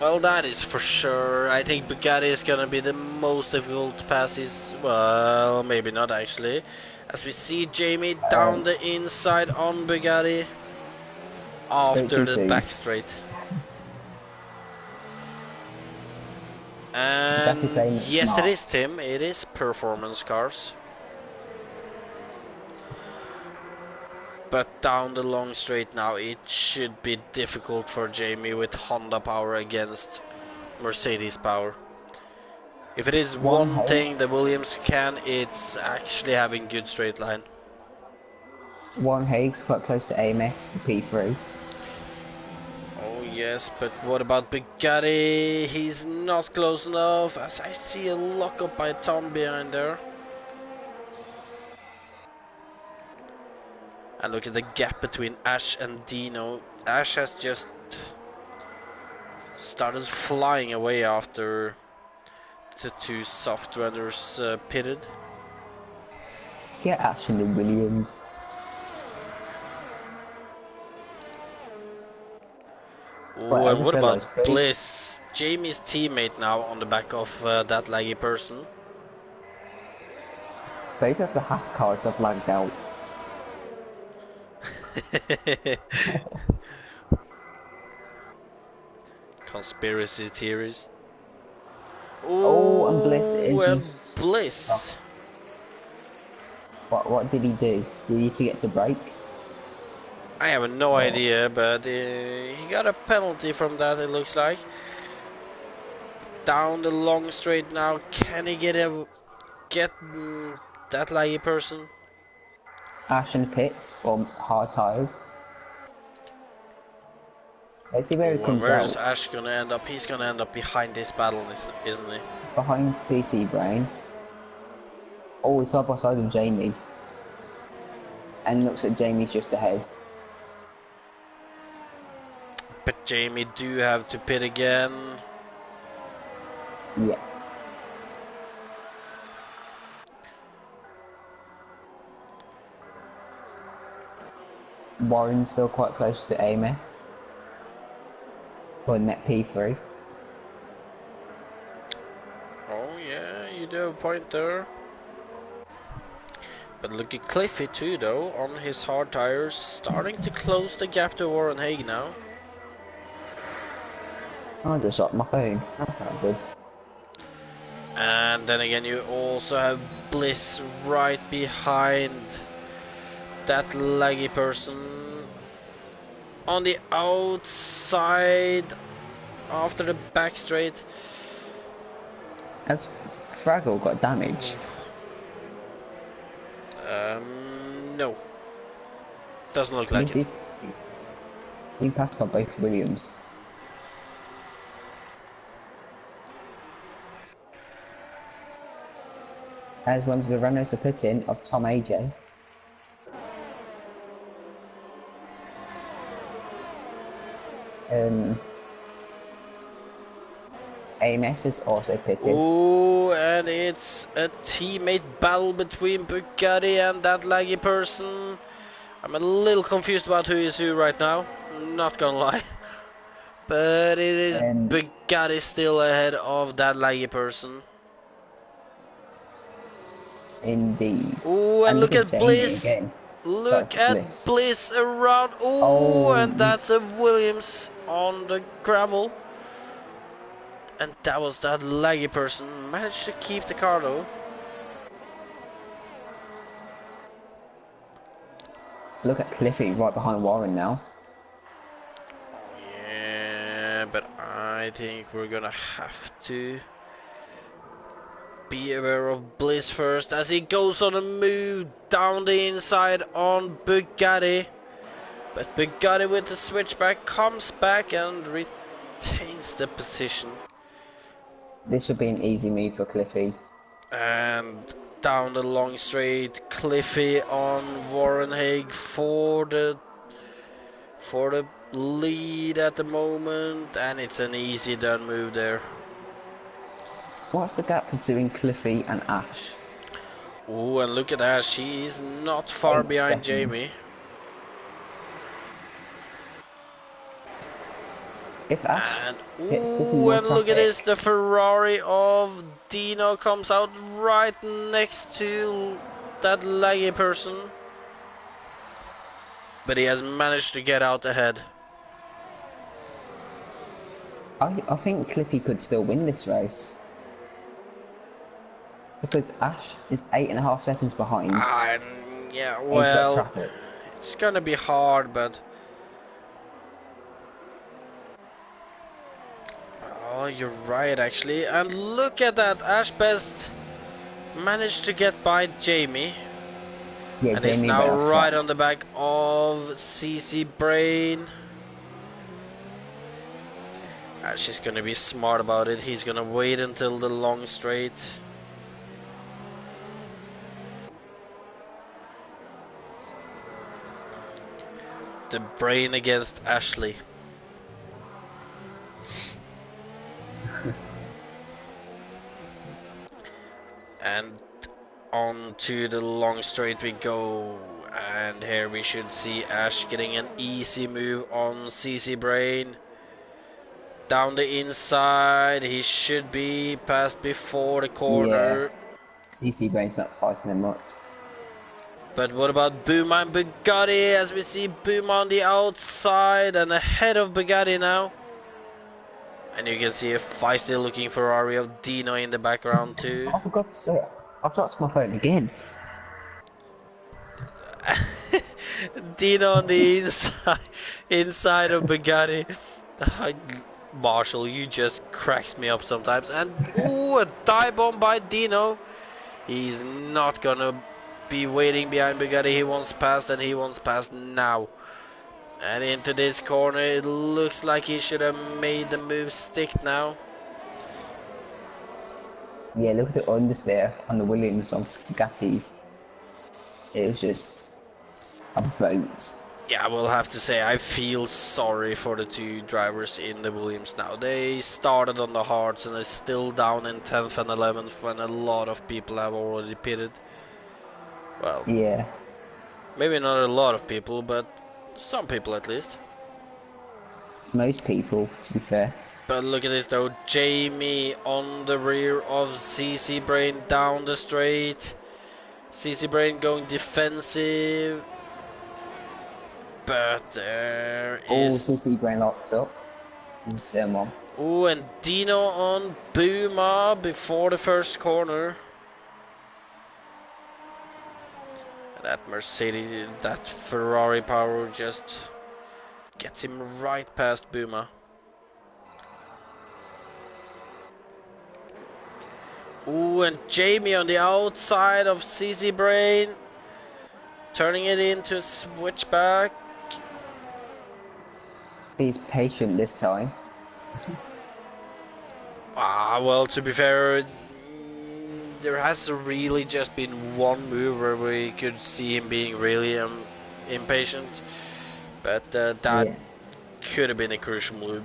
Well, that is for sure. I think Bugatti is gonna be the most difficult passes. Well, maybe not actually. As we see Jamie down Um, the inside on Bugatti Bit after too the soon. back straight. Bugatti And playing it yes, it smart. is, Tim. It is performance cars. But down the long straight now, it should be difficult for Jamie with Honda power against Mercedes power. If it is One one Hague, thing the Williams can, it's actually having good straight line. one Hague's quite close to AMS for P3. Oh yes, but what about Bugatti? He's not close enough, as I see a lockup by Tom behind there. And look at the gap between Ash and Dino. Ash has just started flying away after the two soft runners pitted. Get Ashley Williams. Wait, Ooh, I and just what realised, about Bliss? Jamie's teammate now on the back of that laggy person. both of the Haas cars have lagged out. Conspiracy theories. Oh, and Bliss Ooh, is and just... Oh, Bliss. what did he do? Did he forget to brake? I have no Or idea, but he got a penalty from that, it looks like. Down the long straight now. Can he get that laggy person? Ash and pits for hard tyres? Let's see where he Oh, and comes where is out. Ash gonna end up? He's gonna end up behind this battle, isn't he? Behind CC Brain. Oh, he's side by side with Jamie. And looks like Jamie's just ahead. But Jamie do have to pit again. Yeah. Warren's still quite close to AMS. For net P3. Oh yeah, you do have a point there. But look at Cliffy too, though, on his hard tires, starting to close the gap to Warren Haig now. I just shot my phone. That's not good. And then again, you also have Bliss right behind that laggy person on the outside after the back straight. Has Fraggle got damage? No. Doesn't look At like least it. he's been passed by both Williams. As one's the runners are put in of Tom AJ. AMS is also pitted. Oh, and it's a teammate battle between Bugatti and that laggy person. I'm a little confused about who is who right now, not gonna lie. But it is Bugatti still ahead of that laggy person. Indeed. Oh, and And look look at at Jamie Bliss. again. Look That's at Bliss. Bliss around. Oh, Oh, and that's a Williams on the gravel. And that was that laggy person. Managed to keep the car though. look at Cliffy right behind Warren now. Yeah, but I think we're gonna have to be aware of Bliss first as he goes on a move down the inside on Bugatti. But Bugatti with the switchback comes back and retains the position. This should be an easy move for Cliffy. And down the long straight, Cliffy on Warren Haig for the lead at the moment, and it's an easy done move there. What's the gap between Cliffy and Ash? Oh, and look at that, she is not far 8 behind seconds. Jamie. If Ash And hits the ooh, more and look at this, traffic, the Ferrari of Dino comes out right next to that laggy person. But he has managed to get out ahead. I think Cliffy could still win this race. Because Ash is 8.5 seconds behind. And yeah, And he's got well, traffic. it's gonna be hard, but oh, you're right actually. And look at that, Ash Best managed to get by Jamie. Yeah, And is Jamie now went off right track. on the back of CC Brain. Ash is gonna be smart about it. He's gonna wait until the long straight. The Brain against Ashley. And on to the long straight we go. And here we should see Ash getting an easy move on CC Brain. Down the inside, he should be passed before the Yeah. corner. CC Brain's not fighting him much. But what about Booma and Bugatti, as we see Booma on the outside and ahead of Bugatti now. And you can see a feisty looking Ferrari of Dino in the background too. I forgot to say, I've dropped my phone again. Dino on the inside of Bugatti. Marshall, you just cracks me up sometimes. And ooh, a dive bomb by Dino. He's not gonna be waiting behind Bugatti. He wants past, and he wants past now. And into this corner, it looks like he should have made the move stick now. Yeah, look at the understeer on the Williams of Gattis. It was just a boat. Yeah, I will have to say I feel sorry for the two drivers in the Williams now. They started on the hards and they're still down in 10th and 11th when a lot of people have already pitted. Well, Yeah. maybe not a lot of people, but some people at least. Most people, to be fair. But look at this though, Jamie on the rear of CC Brain down the straight. CC Brain going defensive. But there Oh, is... CC Brain locked up. Turn one. Oh, and Dino on Boomer before the first corner. That Mercedes, that Ferrari power just gets him right past Boomer. Ooh, and Jamie on the outside of CC Brain. Turning it into a switchback. He's patient this time. Well, to be fair, there has really just been one move where we could see him being really impatient. But that Yeah. could have been a crucial move.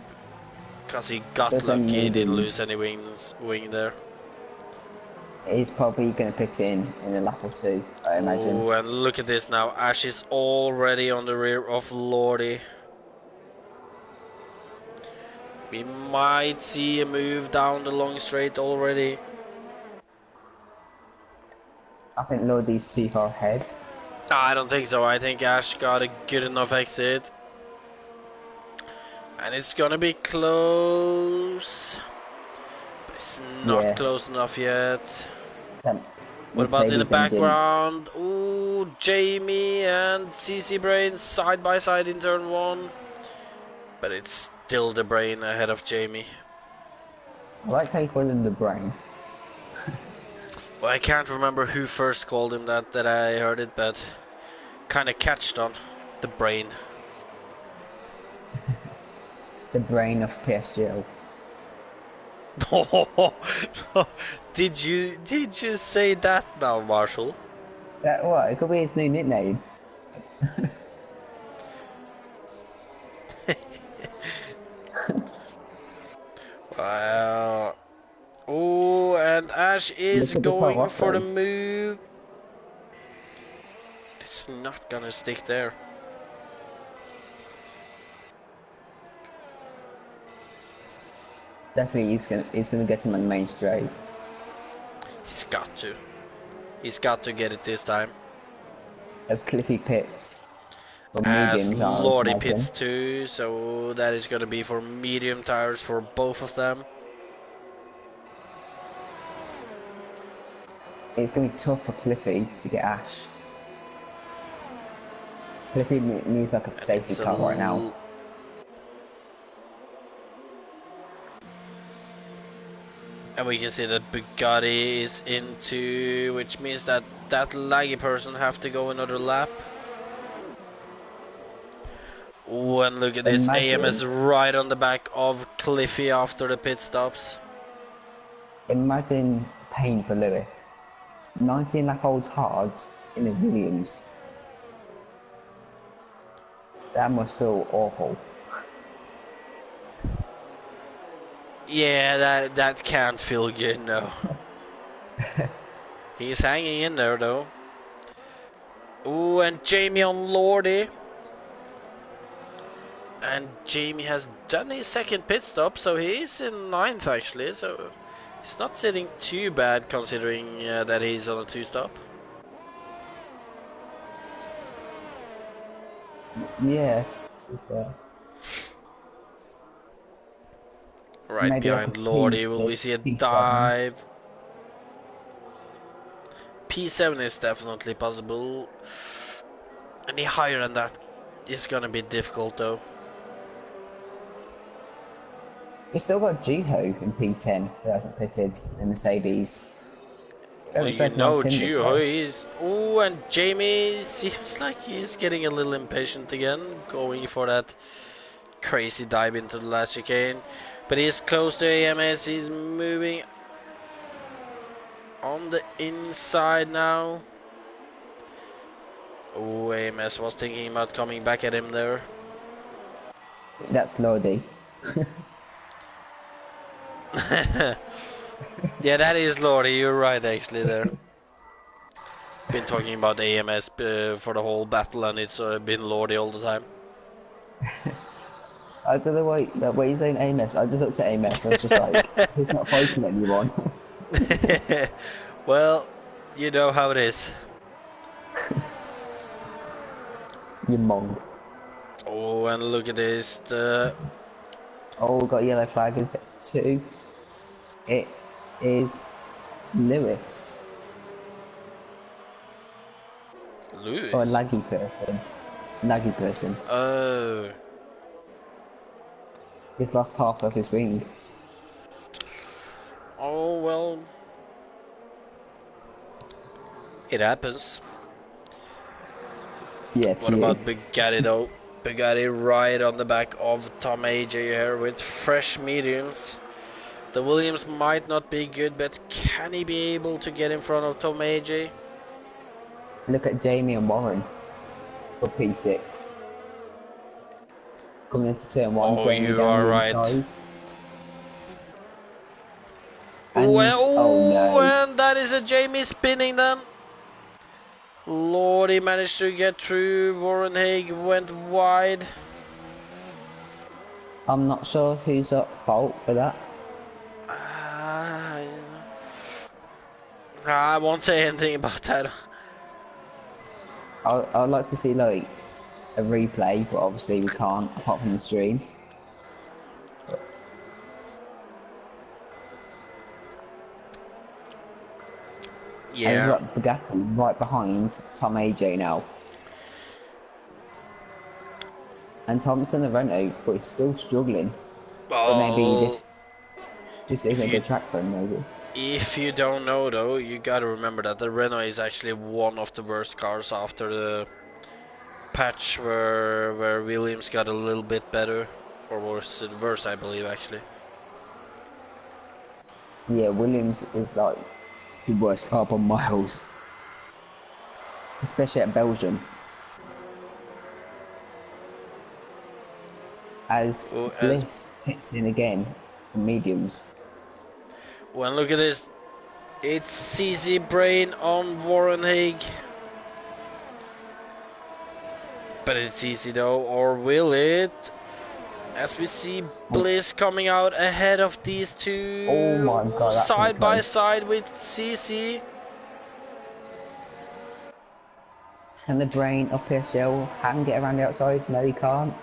Because he got There's some lucky, he didn't lose mediums. any wing there. He's probably going to pit in a lap or two, I imagine. Oh, and look at this now. Ash is already on the rear of Lordy. We might see a move down the long straight already. I think Lodi's too far ahead. I don't think so. I think Ash got a good enough exit. And it's gonna be close. But it's not Yeah. close enough yet. That What about in the Mercedes engine. background? Ooh, Jamie and CC Brain side by side in turn one. But it's still the Brain ahead of Jamie. I like how you call him the brain. Well, I can't remember who first called him that I heard it, but kind of catched on. The Brain. The brain of PSGL. Did you say that now, Marshall? That what? It could be his new nickname. Well, oh, and Ash is Look at the going power for the though. move. It's not gonna stick there. Definitely he's gonna get him on the main straight. He's got to. He's got to get it this time. As Cliffy pits. For As mediums, I would Lordy pits imagine. too, so that is gonna be for medium tires for both of them. It's gonna be tough for Cliffy to get Ash. Cliffy needs like a And safety it's car right now. and we can see that Bugatti is into, which means that that laggy person have to go another lap. Ooh, and look at this, AMS Imagine, right on the back of Cliffy after the pit stops. imagine pain for Lewis. 19 lap old hards in a Williams. That must feel awful. Yeah, that can't feel good, no. He's hanging in there though. Ooh, and Jamie on Lordy. And Jamie has done his second pit stop, so he is in ninth actually, so he's not sitting too bad considering that he's on a two-stop. Yeah. Super. Right Maybe like a behind Lordy, will we P6, see a P7. dive? P7 is definitely possible. Any higher than that is gonna be difficult though. We still got Juho in P10 who hasn't pitted in Mercedes. We Well, haven't you spoken about know, him this Gio, race. he's... Oh, and Jamie seems like he's getting a little impatient again, going for that crazy dive into the last chicane. But he's close to AMS, he's moving on the inside now. Oh, AMS was thinking about coming back at him there. That's Lodi. Yeah, that is Lordy, you're right actually there. Been talking about AMS for the whole battle and it's been Lordy all the time. I don't know why he's saying AMS. I just looked at AMS. I was just like, he's not fighting anyone. Well, you know how it is. You mong. Oh, and look at this. The Oh, we got a yellow flag in set 2. It is Lewis. Or a Lewis. laggy person. Laggy person. Oh. He's lost half of his wing. Oh, well. It happens. Yeah, What to you. about Bugatti though? Bugatti right on the back of Tom AJ here with fresh mediums. The Williams might not be good, but can he be able to get in front of Tom AJ? Look at Jamie and Warren for P6. Coming into turn 1, Oh, Jamie you down are the right. inside. And, oh Well, no. and that is a Jamie spinning then. Lord, he managed to get through. Warren Haig went wide. I'm not sure who's at fault for that. I won't say anything about that. I'd like to see like a replay, but obviously we can't apart from the stream. And we've Yeah. got Bugatti right behind Tom AJ now. And Thompson the Renault, but he's still struggling. So maybe Well, this if isn't a you good track for him, maybe. if you don't know though, you gotta remember that the Renault is actually one of the worst cars after the patch where Williams got a little bit better, or worse, I believe actually. Yeah, Williams is like the worst car by miles, especially at Belgium. As Oh, as Bliss hits in again for mediums. when look at this, it's CZ Brain on Warren Haig. But it's easy though, or will it? As we see Bliss coming out ahead of these Oh two, my god, that's gonna be side by close. side with CC. Can the brain of PSGL can get around the outside? No, he can't.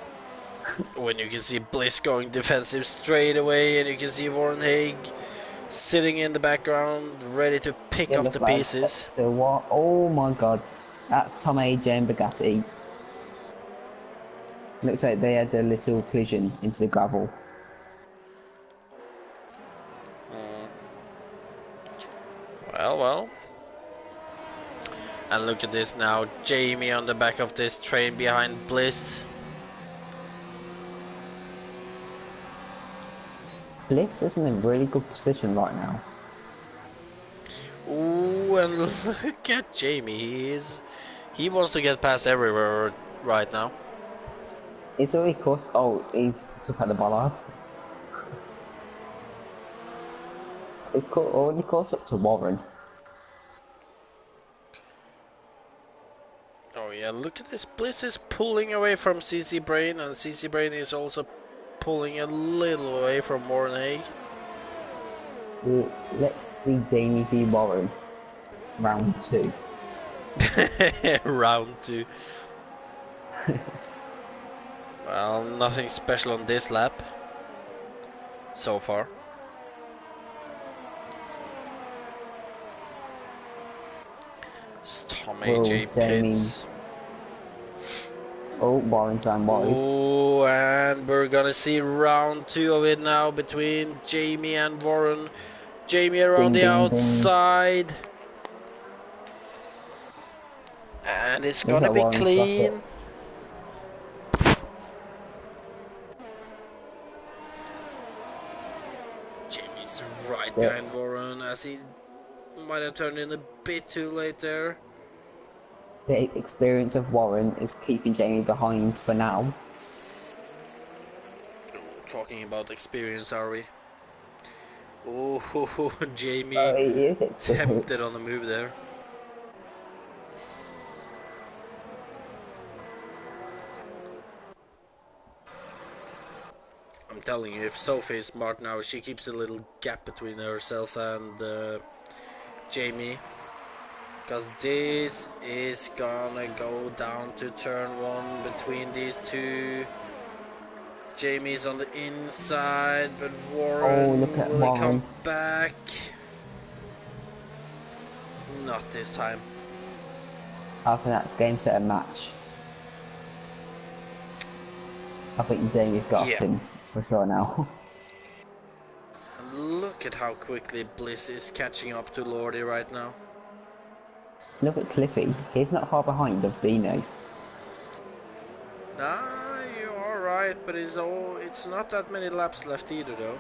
When you can see Bliss going defensive straight away, and you can see Warren Haig sitting in the background, ready to pick Yellow up the flag set pieces. to what? Oh my god, that's Tom AJ and Bugatti. Looks like they had a little collision into the gravel. Mm. Well. And look at this now, Jamie on the back of this train behind Bliss. Bliss is in a really good position right now. Ooh, and look at Jamie. He wants to get past everywhere right now. It's already caught. Oh, he's took out the bollard. It's caught, already caught up to Warren. Oh yeah, look at this. Bliss is pulling away from CC Brain, and CC Brain is also pulling a little away from Warren Haig. Let's see Jamie v Warren. Round 2. Round 2. Well, nothing special on this lap so far. Tom AJ Jamie. pits. Oh, Warren's round wide. Oh, and we're gonna see round 2 of it now between Jamie and Warren. Jamie around Ding the ding ding. outside. And it's Looks gonna like be Warren's got it. clean. Jamie's right But behind Warren as he might have turned in a bit too late there. the experience of Warren is keeping Jamie behind for now. Oh, talking about experience, are we? Oh, Jamie He is tempted on the experienced. move there. I'm telling you, if Sophie is smart now, she keeps a little gap between herself and Jamie. Because this is gonna go down to turn one between these two. Jamie's on the inside, but Oh, look Warren, at will he come Warren. back? Not this time. I think that's game, set, and match. I think Jamie's got Yeah. him for sure now. And look at how quickly Bliss is catching up to Lordy right now. Look at Cliffy. He's not far behind of Dino. Nah, you are right, but it's not that many laps left either, though.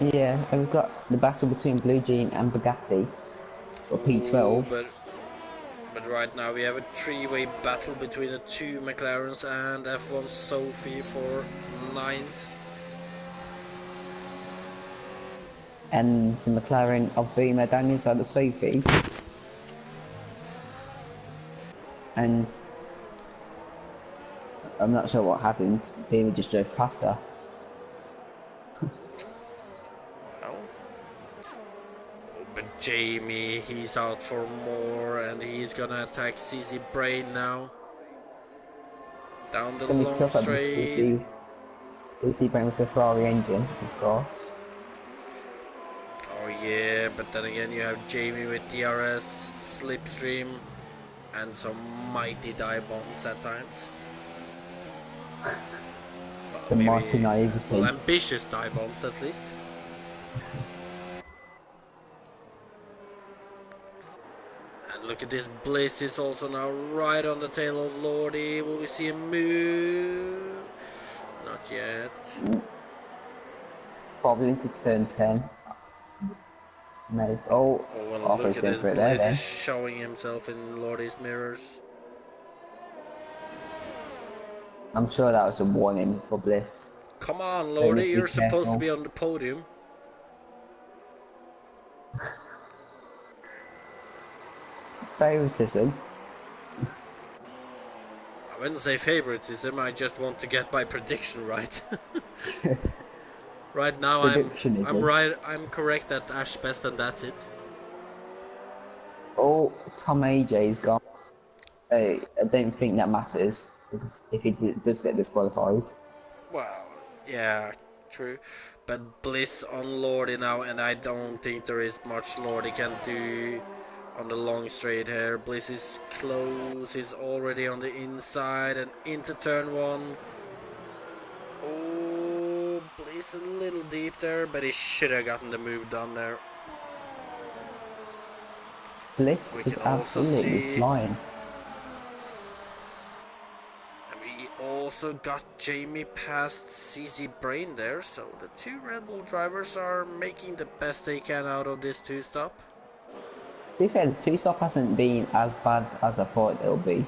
Yeah, and we've got the battle between Blue Jean and Bugatti for Oh, P12. but right now we have a three-way battle between the two McLarens and F1 Sophie for ninth. And the McLaren of Boomer down the inside of Sophie. And I'm not sure what happened. Boomer just drove past her. Well, but Jamie, he's out for more, and he's gonna attack CC Brain now. Down the It's going to be long tough at the straight. CC Brain with the Ferrari engine, of course. Oh yeah, but then again you have Jamie with DRS, Slipstream, and some mighty dive bombs at times. The Well, mighty maybe, well, naivety. ambitious dive bombs at least. And look at this, Bliss is also now right on the tail of Lordy. Will we see a move? Not yet. Probably into turn 10. Maybe. Oh, Oh, well, look Arthur's at going this, for it there Bliss is then. showing himself in Lordy's mirrors. I'm sure that was a warning for Bliss. Come on, So he Lordy, needs to be you're supposed to careful. be on the podium. Favoritism. I wouldn't say favoritism, I just want to get my prediction right. Right now I'm Reductionism. right, I'm correct at Ash Best, and that's it. Oh, Tom AJ's gone. I don't think that matters because if he does get disqualified. Well, yeah, true. But Bliss on Lordy now, and I don't think there is much Lordy can do on the long straight here. Bliss is close, he's already on the inside and into turn one. Oh, Bliss a little deep there, but he should have gotten the move done there. Bliss We is can also absolutely see, flying. and we also got Jamie past CZ Brain there, so the two Red Bull drivers are making the best they can out of this two-stop. To be fair, the two-stop hasn't been as bad as I thought it'll be.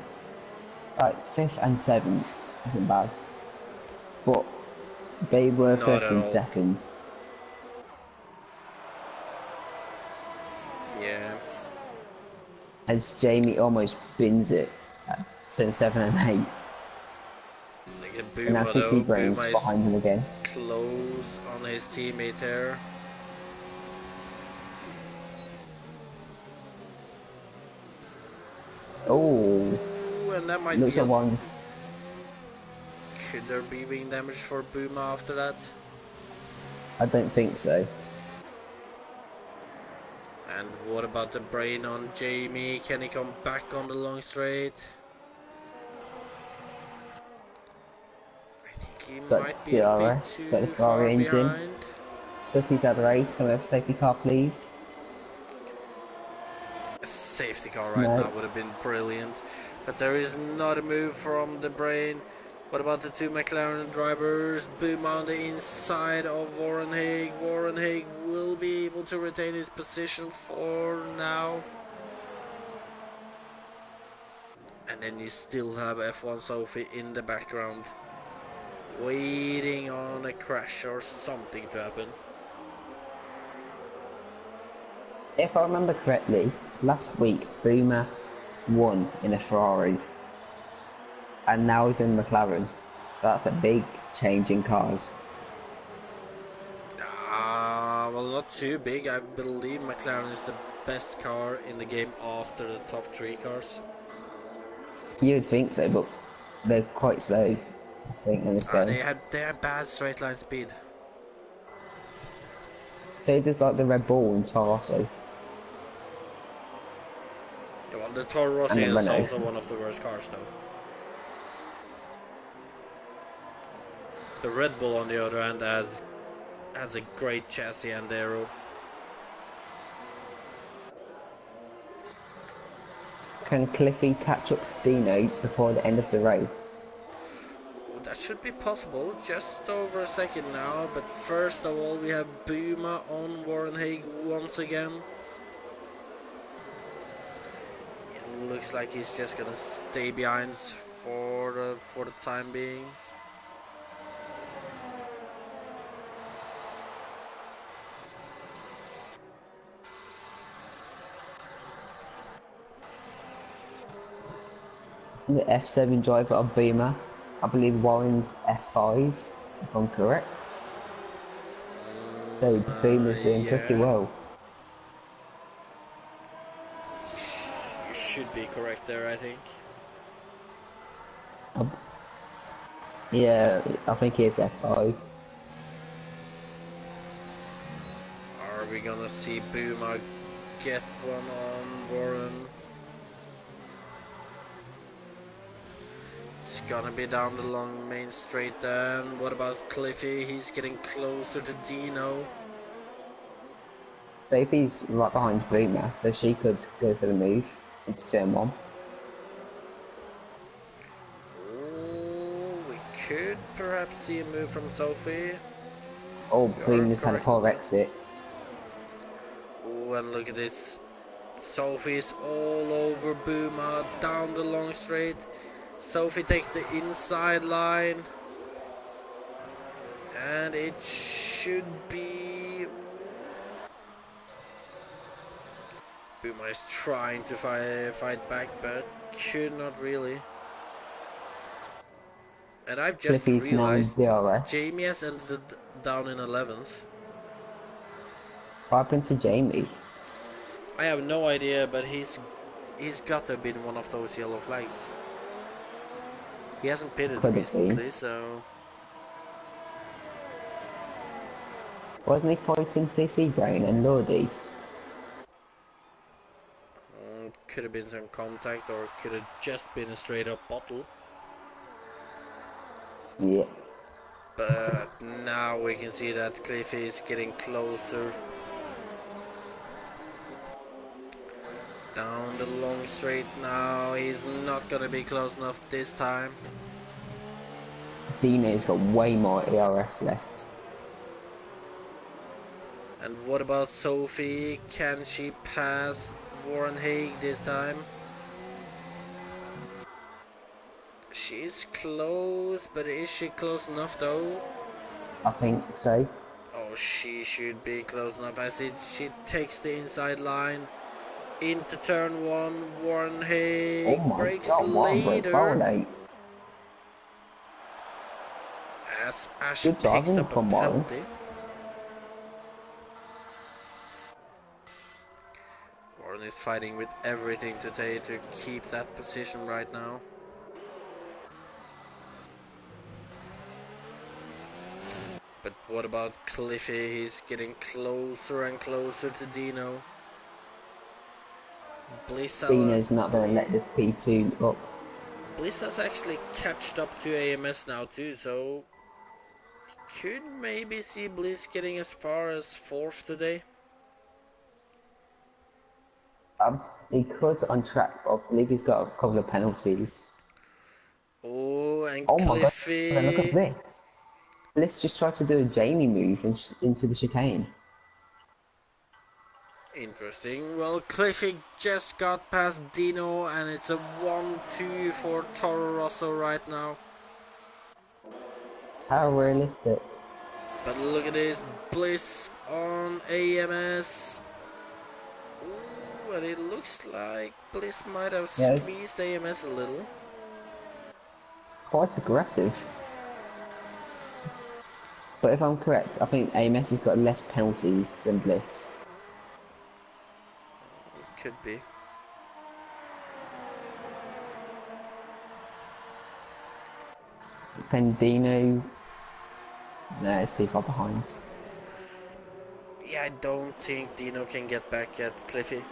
Like 5th and 7th isn't bad, but they were Not first at and all. second. Yeah. As Jamie almost bins it at turn 7 and 8. Look at And now Buma CC though. Brain's Buma is behind him again. close on his teammate here. Oh, Ooh, and that might looks be like a... one. Could there be wing damage for Buma after that? I don't think so. And what about the brain on Jamie? Can he come back on the long straight? I think he Got might be a bit DRS, got the too far Ferrari engine. behind. Dutty's out of the race. Come over safety car, please. A safety car right No. now would have been brilliant. But there is not a move from the brain. What about the two McLaren drivers? Boom on the inside of Warren Haig. Warren Haig will be able to retain his position for now. And then you still have F1 Sophie in the background, waiting on a crash or something to happen. If I remember correctly, last week Boomer won in a Ferrari, and now he's in McLaren. that's a big change in cars. Well, not too big. I believe McLaren is the best car in the game after the top three cars. You'd think so, but they're quite slow, I think, in this game. They had bad straight line speed. So does like the Red Bull and Toro Rosso Yeah, well, the Toro Rosso and the is Renault. also one of the worst cars, though. The Red Bull, on the other hand, has a great chassis and aero. Can Cliffy catch up Dino before the end of the race? That should be possible, just over a second now, but first of all we have Buma on Warren Haig once again. It looks like he's just gonna stay behind for the time being. The F7 driver of Beamer. I believe Warren's F5, if I'm correct. So Beamer's doing pretty Yeah, well. you should be correct there, I think. Yeah, I think he is F5. Are we gonna see Buma get one on Warren? It's gonna be down the long main straight then. What about Cliffy? He's getting closer to Dino. So if he's right behind Beamer, so she could go for the move into turn 1. Oh, we could perhaps see a move from Sophie. Oh, You're Beamer's had a correct on poor that. exit. Oh, and look at this. Sophie's all over Buma down the long straight. Sophie takes the inside line. And it should be... Buma is trying to fight back, but could not really. And I've just Cliffy's now in realized DRS. Jamie has ended down in 11th. What happened to Jamie? I have no idea, but he's got to have been one of those yellow flags. He hasn't pitted Could have been. recently, so Wasn't he fighting CC Brain and Lordy? could have been some contact, or could have just been a straight up bottle. Yeah. But now we can see that Cliffy is getting closer. Down the long straight now. He's not gonna be close enough this time. Dino's got way more ERS left. And what about Sophie? Can she pass Warren Haig this time? She's close, but is she close enough though? I think so. Oh, she should be close enough as she takes the inside line into turn 1. Warren Oh Haig my breaks god, what a great foul later late. as Ash Good picks driving up a from Warren. penalty. Warren is fighting with everything today to keep that position right now. But what about Cliffy? He's getting closer and closer to Dino. Dino's not going to let this P2 up. Bliss has actually catched up to AMS now too, so could maybe see Bliss getting as far as 4th today. He could on track, but I believe he's got a couple of penalties. Oh, and Oh my god, look at Cliffy. this. Bliss just tried to do a Jamie move into the chicane. Interesting. Well, Cliffy just got past Dino, and it's a 1-2 for Toro Rosso right now. How realistic. But look at this, Bliss on AMS. Ooh, and it looks like Bliss might have Yeah, squeezed AMS a little. quite aggressive. But if I'm correct, I think AMS has got less penalties than Bliss. Could be. Pendino, no, it's too far behind. Yeah, I don't think Dino can get back at Cliffy.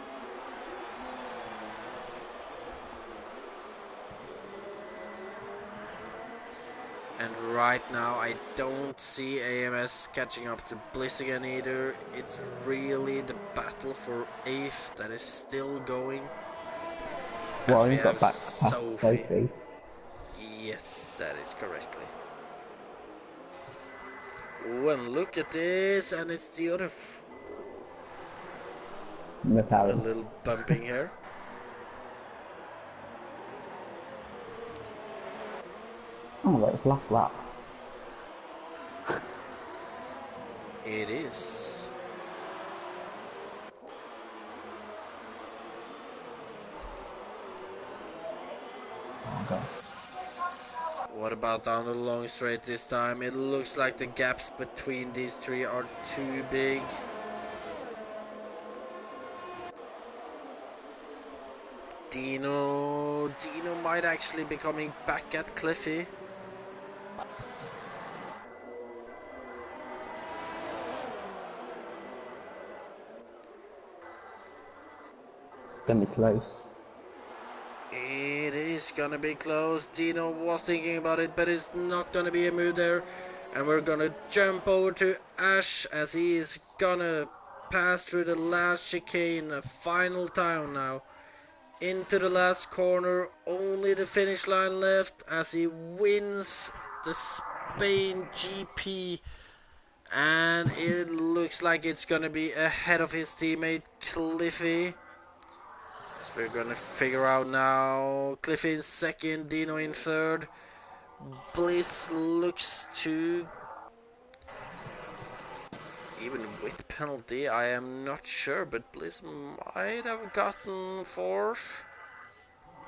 And right now I don't see AMS catching up to Bliss again either. It's really the battle for 8th that is still going. As we Warren's got have back past Sophie. Sophie. Yes, that is correctly. Oh, and look at this, and it's the other. A McLaren. little bumping here. Oh my god, it's last lap. It is. Oh my god. What about down the long straight this time? It looks like the gaps between these three are too big. Dino might actually be coming back at Cliffy. Gonna be close. It is gonna be close. Dino was thinking about it, but it's not gonna be a move there. And we're gonna jump over to Ash as he is gonna pass through the last chicane a final time now. Into the last corner, only the finish line left as he wins the Spain GP. And it looks like it's gonna be ahead of his teammate Cliffy. As we're gonna figure out now. Cliffy in second, Dino in third. Bliss looks to, even with penalty, I am not sure, but Bliss might have gotten fourth.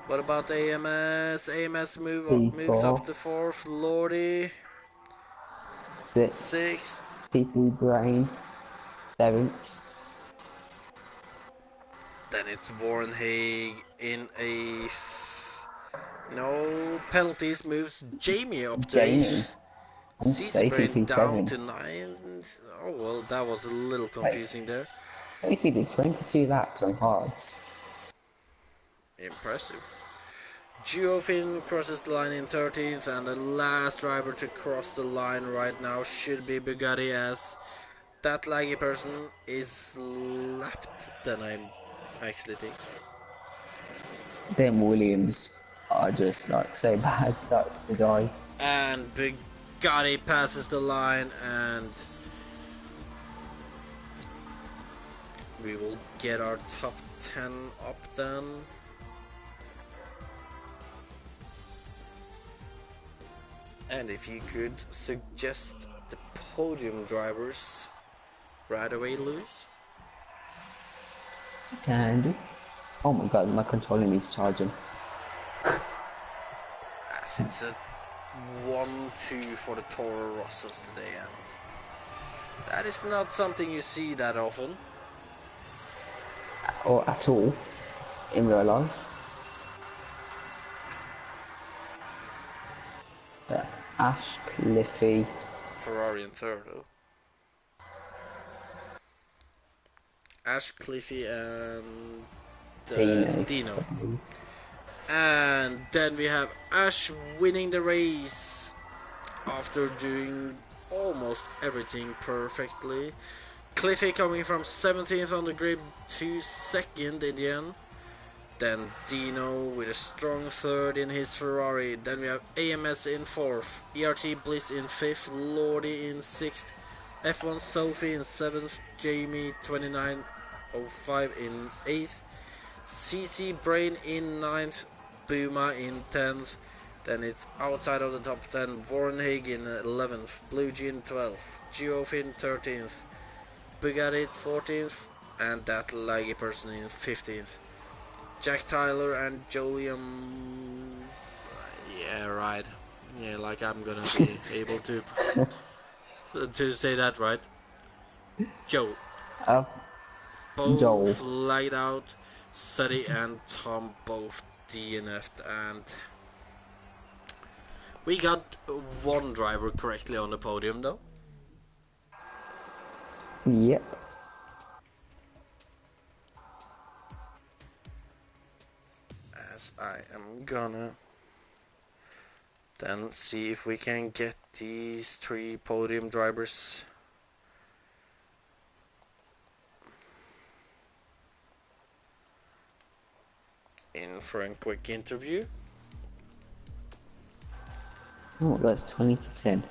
What about AMS? AMS moves up P4, to fourth. Lordy 6th, sixth. TC Brain, 7th. Then it's Warrenhage in eighth. No penalties moves Jamie up to Jamie, eighth. and CC Sophie Brain down P7. to ninth. Oh well, that was a little Wait, confusing there. Sophie did 22 laps on hards. Impressive. Geofin crosses the line in 13th, and the last driver to cross the line right now should be Bugatti, as that laggy person is lapped than I actually think. Them Williams are just like so bad, like the drive. And Bugatti passes the line, and we will get our top 10 up then. And if you could suggest the podium drivers right away, Lewis. Can do. Oh my god, my controller needs charging. As it's a 1-2 for the Toro Rossos today, and that is not something you see that often. Or at all in real life. Ash, Cliffy, Ferrari in third, though. Ash, Cliffy, and Dino. And then we have Ash winning the race after doing almost everything perfectly. Cliffy coming from 17th on the grid to 2nd in the end. Then Dino with a strong third in his Ferrari. Then we have AMS in 4th, ERT Bliss in 5th, Lordy in 6th, F1 Sophie in 7th, Jamie 2905 in 8th, CC Brain in 9th, Buma in 10th. Then it's outside of the top 10, Warrenhage in 11th, Blue G in 12th, Geofin 13th, Bugatti 14th, and that laggy person in 15th. Jack Tyler and Jolium. Yeah, right. Yeah, like I'm gonna be able to to say that right. Joe. Uh, Joel. Both laid out. Suddy and Tom both DNF'd, and we got one driver correctly on the podium though. Yep. As I am gonna then see if we can get these 3 podium drivers in for a quick interview. Oh, that's 20 to 10.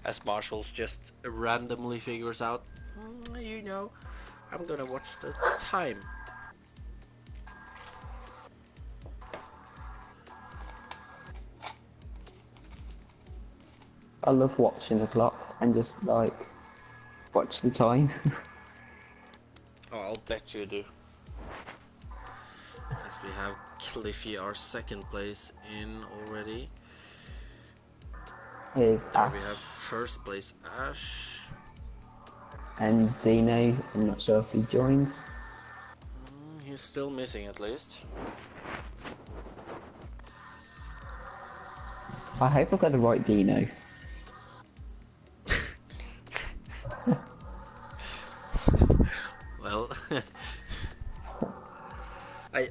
As Marshall's just randomly figures out, you know, I'm gonna watch the time. I love watching the clock and just like watch the time. Oh, I'll bet you do. As we have Cliffy, our second place, in already. Here's There Ash we have first place Ash. and Dino. I'm not sure if he joins. He's still missing at least. I hope I got the right Dino. Well,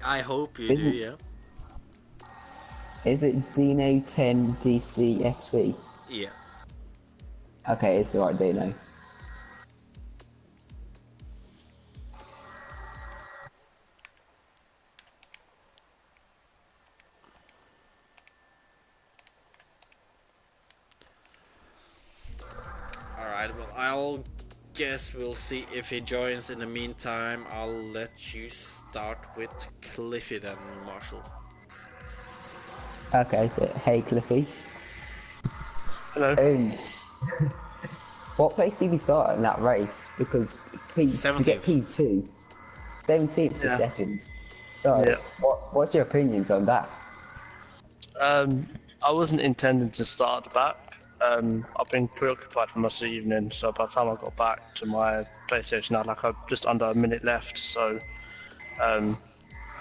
I hope you do, Isn't- yeah. Is it Dino 10 DCFC? Yeah. Okay, it's the right Dino. Alright, well, I'll guess we'll see if he joins. In the meantime, I'll let you start with Cliffy then, Marshall. Okay, so hey Cliffy. Hello. What place did you start in that race? Because to get 17th. P2, 17th to Yeah. second. So, Yeah. what's your opinions on that? I wasn't intending to start at the back. I've been preoccupied for most of the evening, so by the time I got back to my PlayStation, I had like just under a minute left, so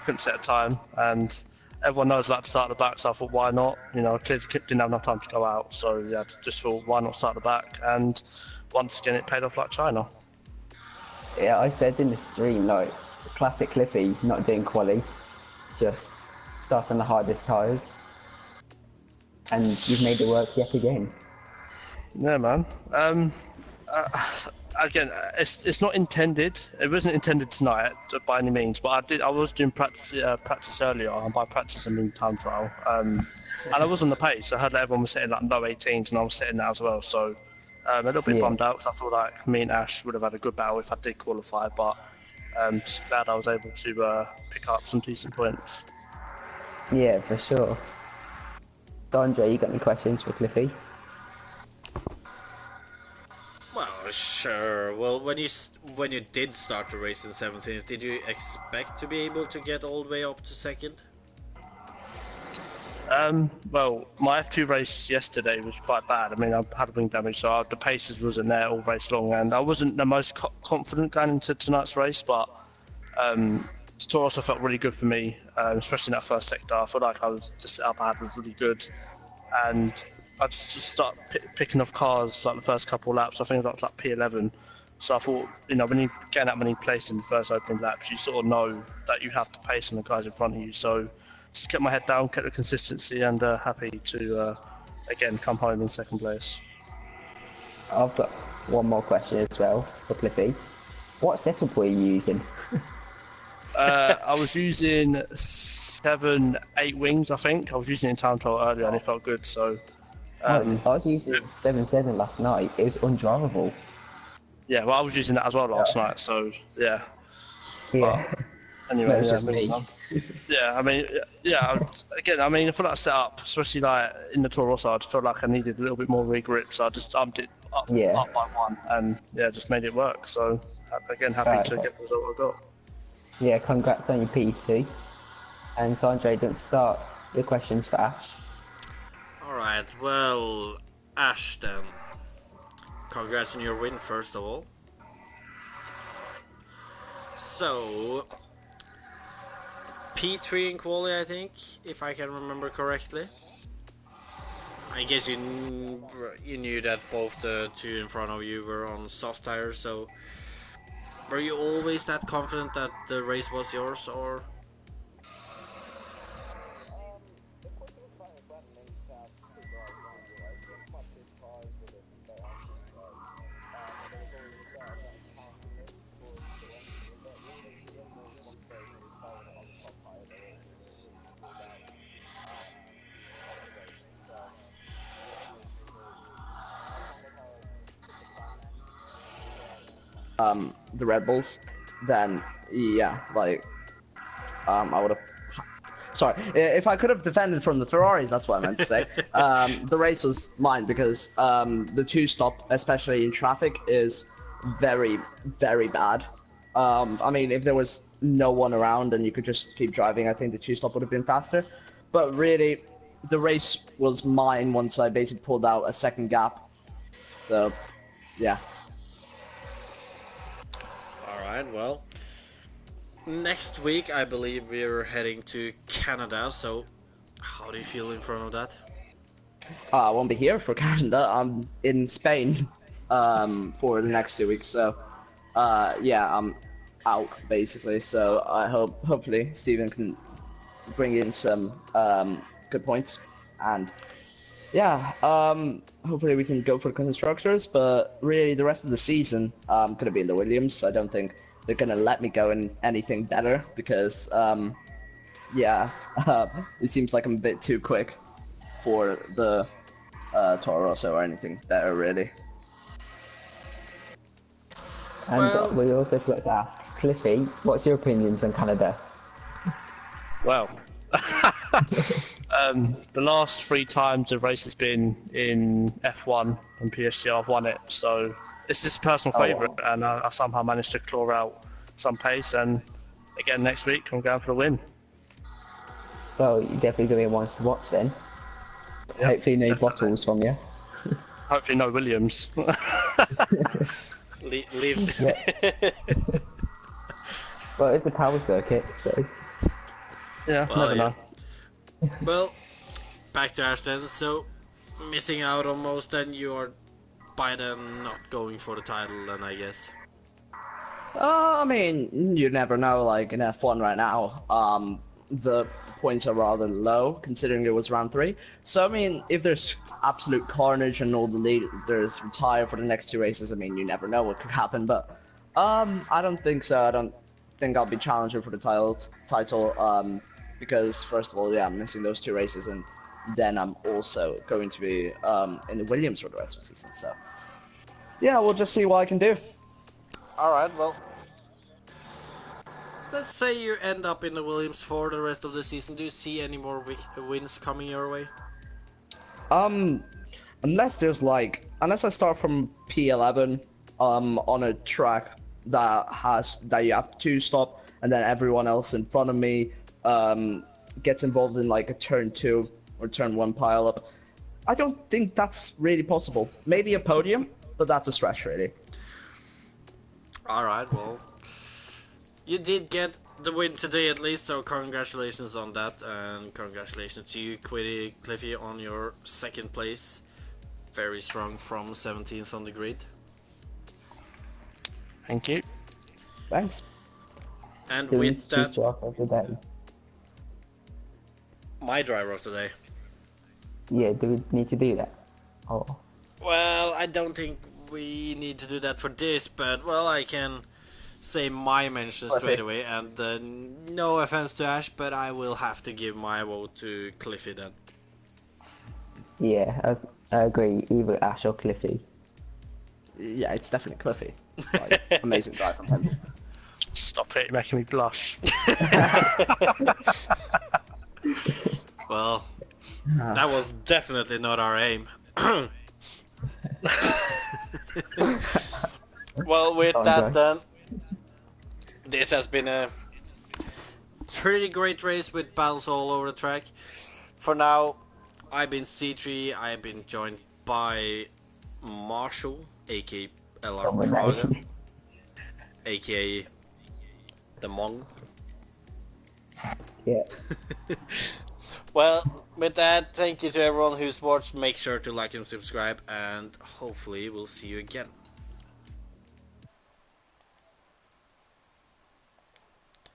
couldn't set a time. And everyone knows about to start at the back, so I thought, why not? You know, I clearly didn't have enough time to go out, so yeah, just thought, why not start at the back? And once again, it paid off like China. Yeah, I said in the stream, like, classic Cliffy, not doing quali, just starting the hardest tyres. And you've made it work yet again. Yeah, man. Again, it's not intended. It wasn't intended tonight by any means. But I was doing practice earlier, and by practice I mean time trial. And I was on the pace. I heard that everyone was sitting like low 18s, and I was sitting there as well. So a little bit bummed out because I feel like me and Ash would have had a good battle if I did qualify. But just glad I was able to pick up some decent points. Yeah, for sure. Andre, you got any questions for Cliffy? Well, sure. Well, when you did start the race in 17th, did you expect to be able to get all the way up to second? Well, my F2 race yesterday was quite bad. I mean, I had wing damage, so the paces wasn't there all race long, and I wasn't the most confident going into tonight's race, but the tour also felt really good for me, especially in that first sector. I felt like the setup I had was really good, and I just started picking off cars like the first couple of laps. I think I was like P11, so I thought, you know, when you get that many places in the first opening laps, you sort of know that you have to pace on the guys in front of you. So just kept my head down, kept the consistency, and happy to again come home in second place. I've got one more question as well for Cliffy. What setup were you using? I was using 7-8 wings, I think. I was using it in time trial earlier, and it felt good. So I was using 7.7 last night. It was undrivable. yeah, well, I was using that as well last night. So yeah. Yeah. Anyway, No, it's yeah, just me. Yeah, I mean, yeah. Again, I mean, for that setup, especially like in the Tour Rosso, I felt like I needed a little bit more re-grip, so I just upped it up by one, and yeah, just made it work. So again, happy to get the result I got. Yeah, congrats on your P2. And Sandre, don't start your questions for Ash. Alright, well, Ash then. Congrats on your win, first of all. So, P3 in quali, I think, if I can remember correctly. I guess you knew that both the two in front of you were on soft tires, so were you always that confident that the race was yours, or? The Red Bulls, then yeah, like I would have. Sorry, if I could have defended from the Ferraris, that's what I meant to say. The race was mine because the two-stop, especially in traffic, is very, very bad. I mean, if there was no one around and you could just keep driving, I think the two-stop would have been faster. But really, the race was mine once I basically pulled out a second gap. So, yeah. Alright, well. Next week, I believe we're heading to Canada, so how do you feel in front of that? I won't be here for Canada. I'm in Spain for the next 2 weeks. So, yeah, I'm out basically. So I hopefully Steven can bring in some good points, and yeah, hopefully we can go for constructors. But really, the rest of the season, I'm gonna be in the Williams. I don't think they're gonna let me go in anything better because, yeah, it seems like I'm a bit too quick for the Toro Rosso or anything better, really. And Well- we also forgot to ask, Cliffy, what's your opinions on Canada? Well, the last 3 times the race has been in F1 and PSGL, I've won it. So it's just a personal favourite, and I somehow managed to claw out some pace. And again, next week I'm going for the win. Well, you're definitely going to be one to watch then. Yep, Hopefully no definitely. bottles from you. Hopefully no Williams. Leave. Well, it's a power circuit, so... Yeah, Well, never yeah. know. Well, back to Ashton. So, missing out on most, then you're by then not going for the title, then I guess. I mean, you never know. Like in F1 right now, the points are rather low considering it was round 3. So I mean, if there's absolute carnage and all the leaders retire for the next 2 races, I mean, you never know what could happen. But I don't think so. I don't think I'll be challenging for the title. Because first of all, yeah, I'm missing those 2 races, and then I'm also going to be in the Williams for the rest of the season. So yeah, we'll just see what I can do. Alright, well. Let's say you end up in the Williams for the rest of the season. Do you see any more wins coming your way? Unless I start from P11 on a track that you have to stop, and then everyone else in front of me gets involved in like a turn 2 or turn 1 pile up. I don't think that's really possible. Maybe a podium, but that's a stretch really. Alright, well. You did get the win today at least, so congratulations on that, and congratulations to you, Cliffy, on your 2nd place. Very strong from 17th on the grid. Thank you. Thanks. And Do we with choose that, driver of the day? my driver of the day. Yeah, do we need to do that? Oh, Well, I don't think we need to do that for this, but well, I can say my mention straight away, and no offense to Ash, but I will have to give my vote to Cliffy then. yeah, I agree. Either Ash or Cliffy. Yeah, it's definitely Cliffy. Like, amazing drive from him. Stop it, you're making me blush. Well, that was definitely not our aim. Well, with that then, this has been a pretty great race with battles all over the track. For now, I've been C3. I've been joined by Marshall, aka LR Praga, Dominating. aka the Mong. Yeah. Well, with that, thank you to everyone who's watched. Make sure to like and subscribe, and hopefully we'll see you again.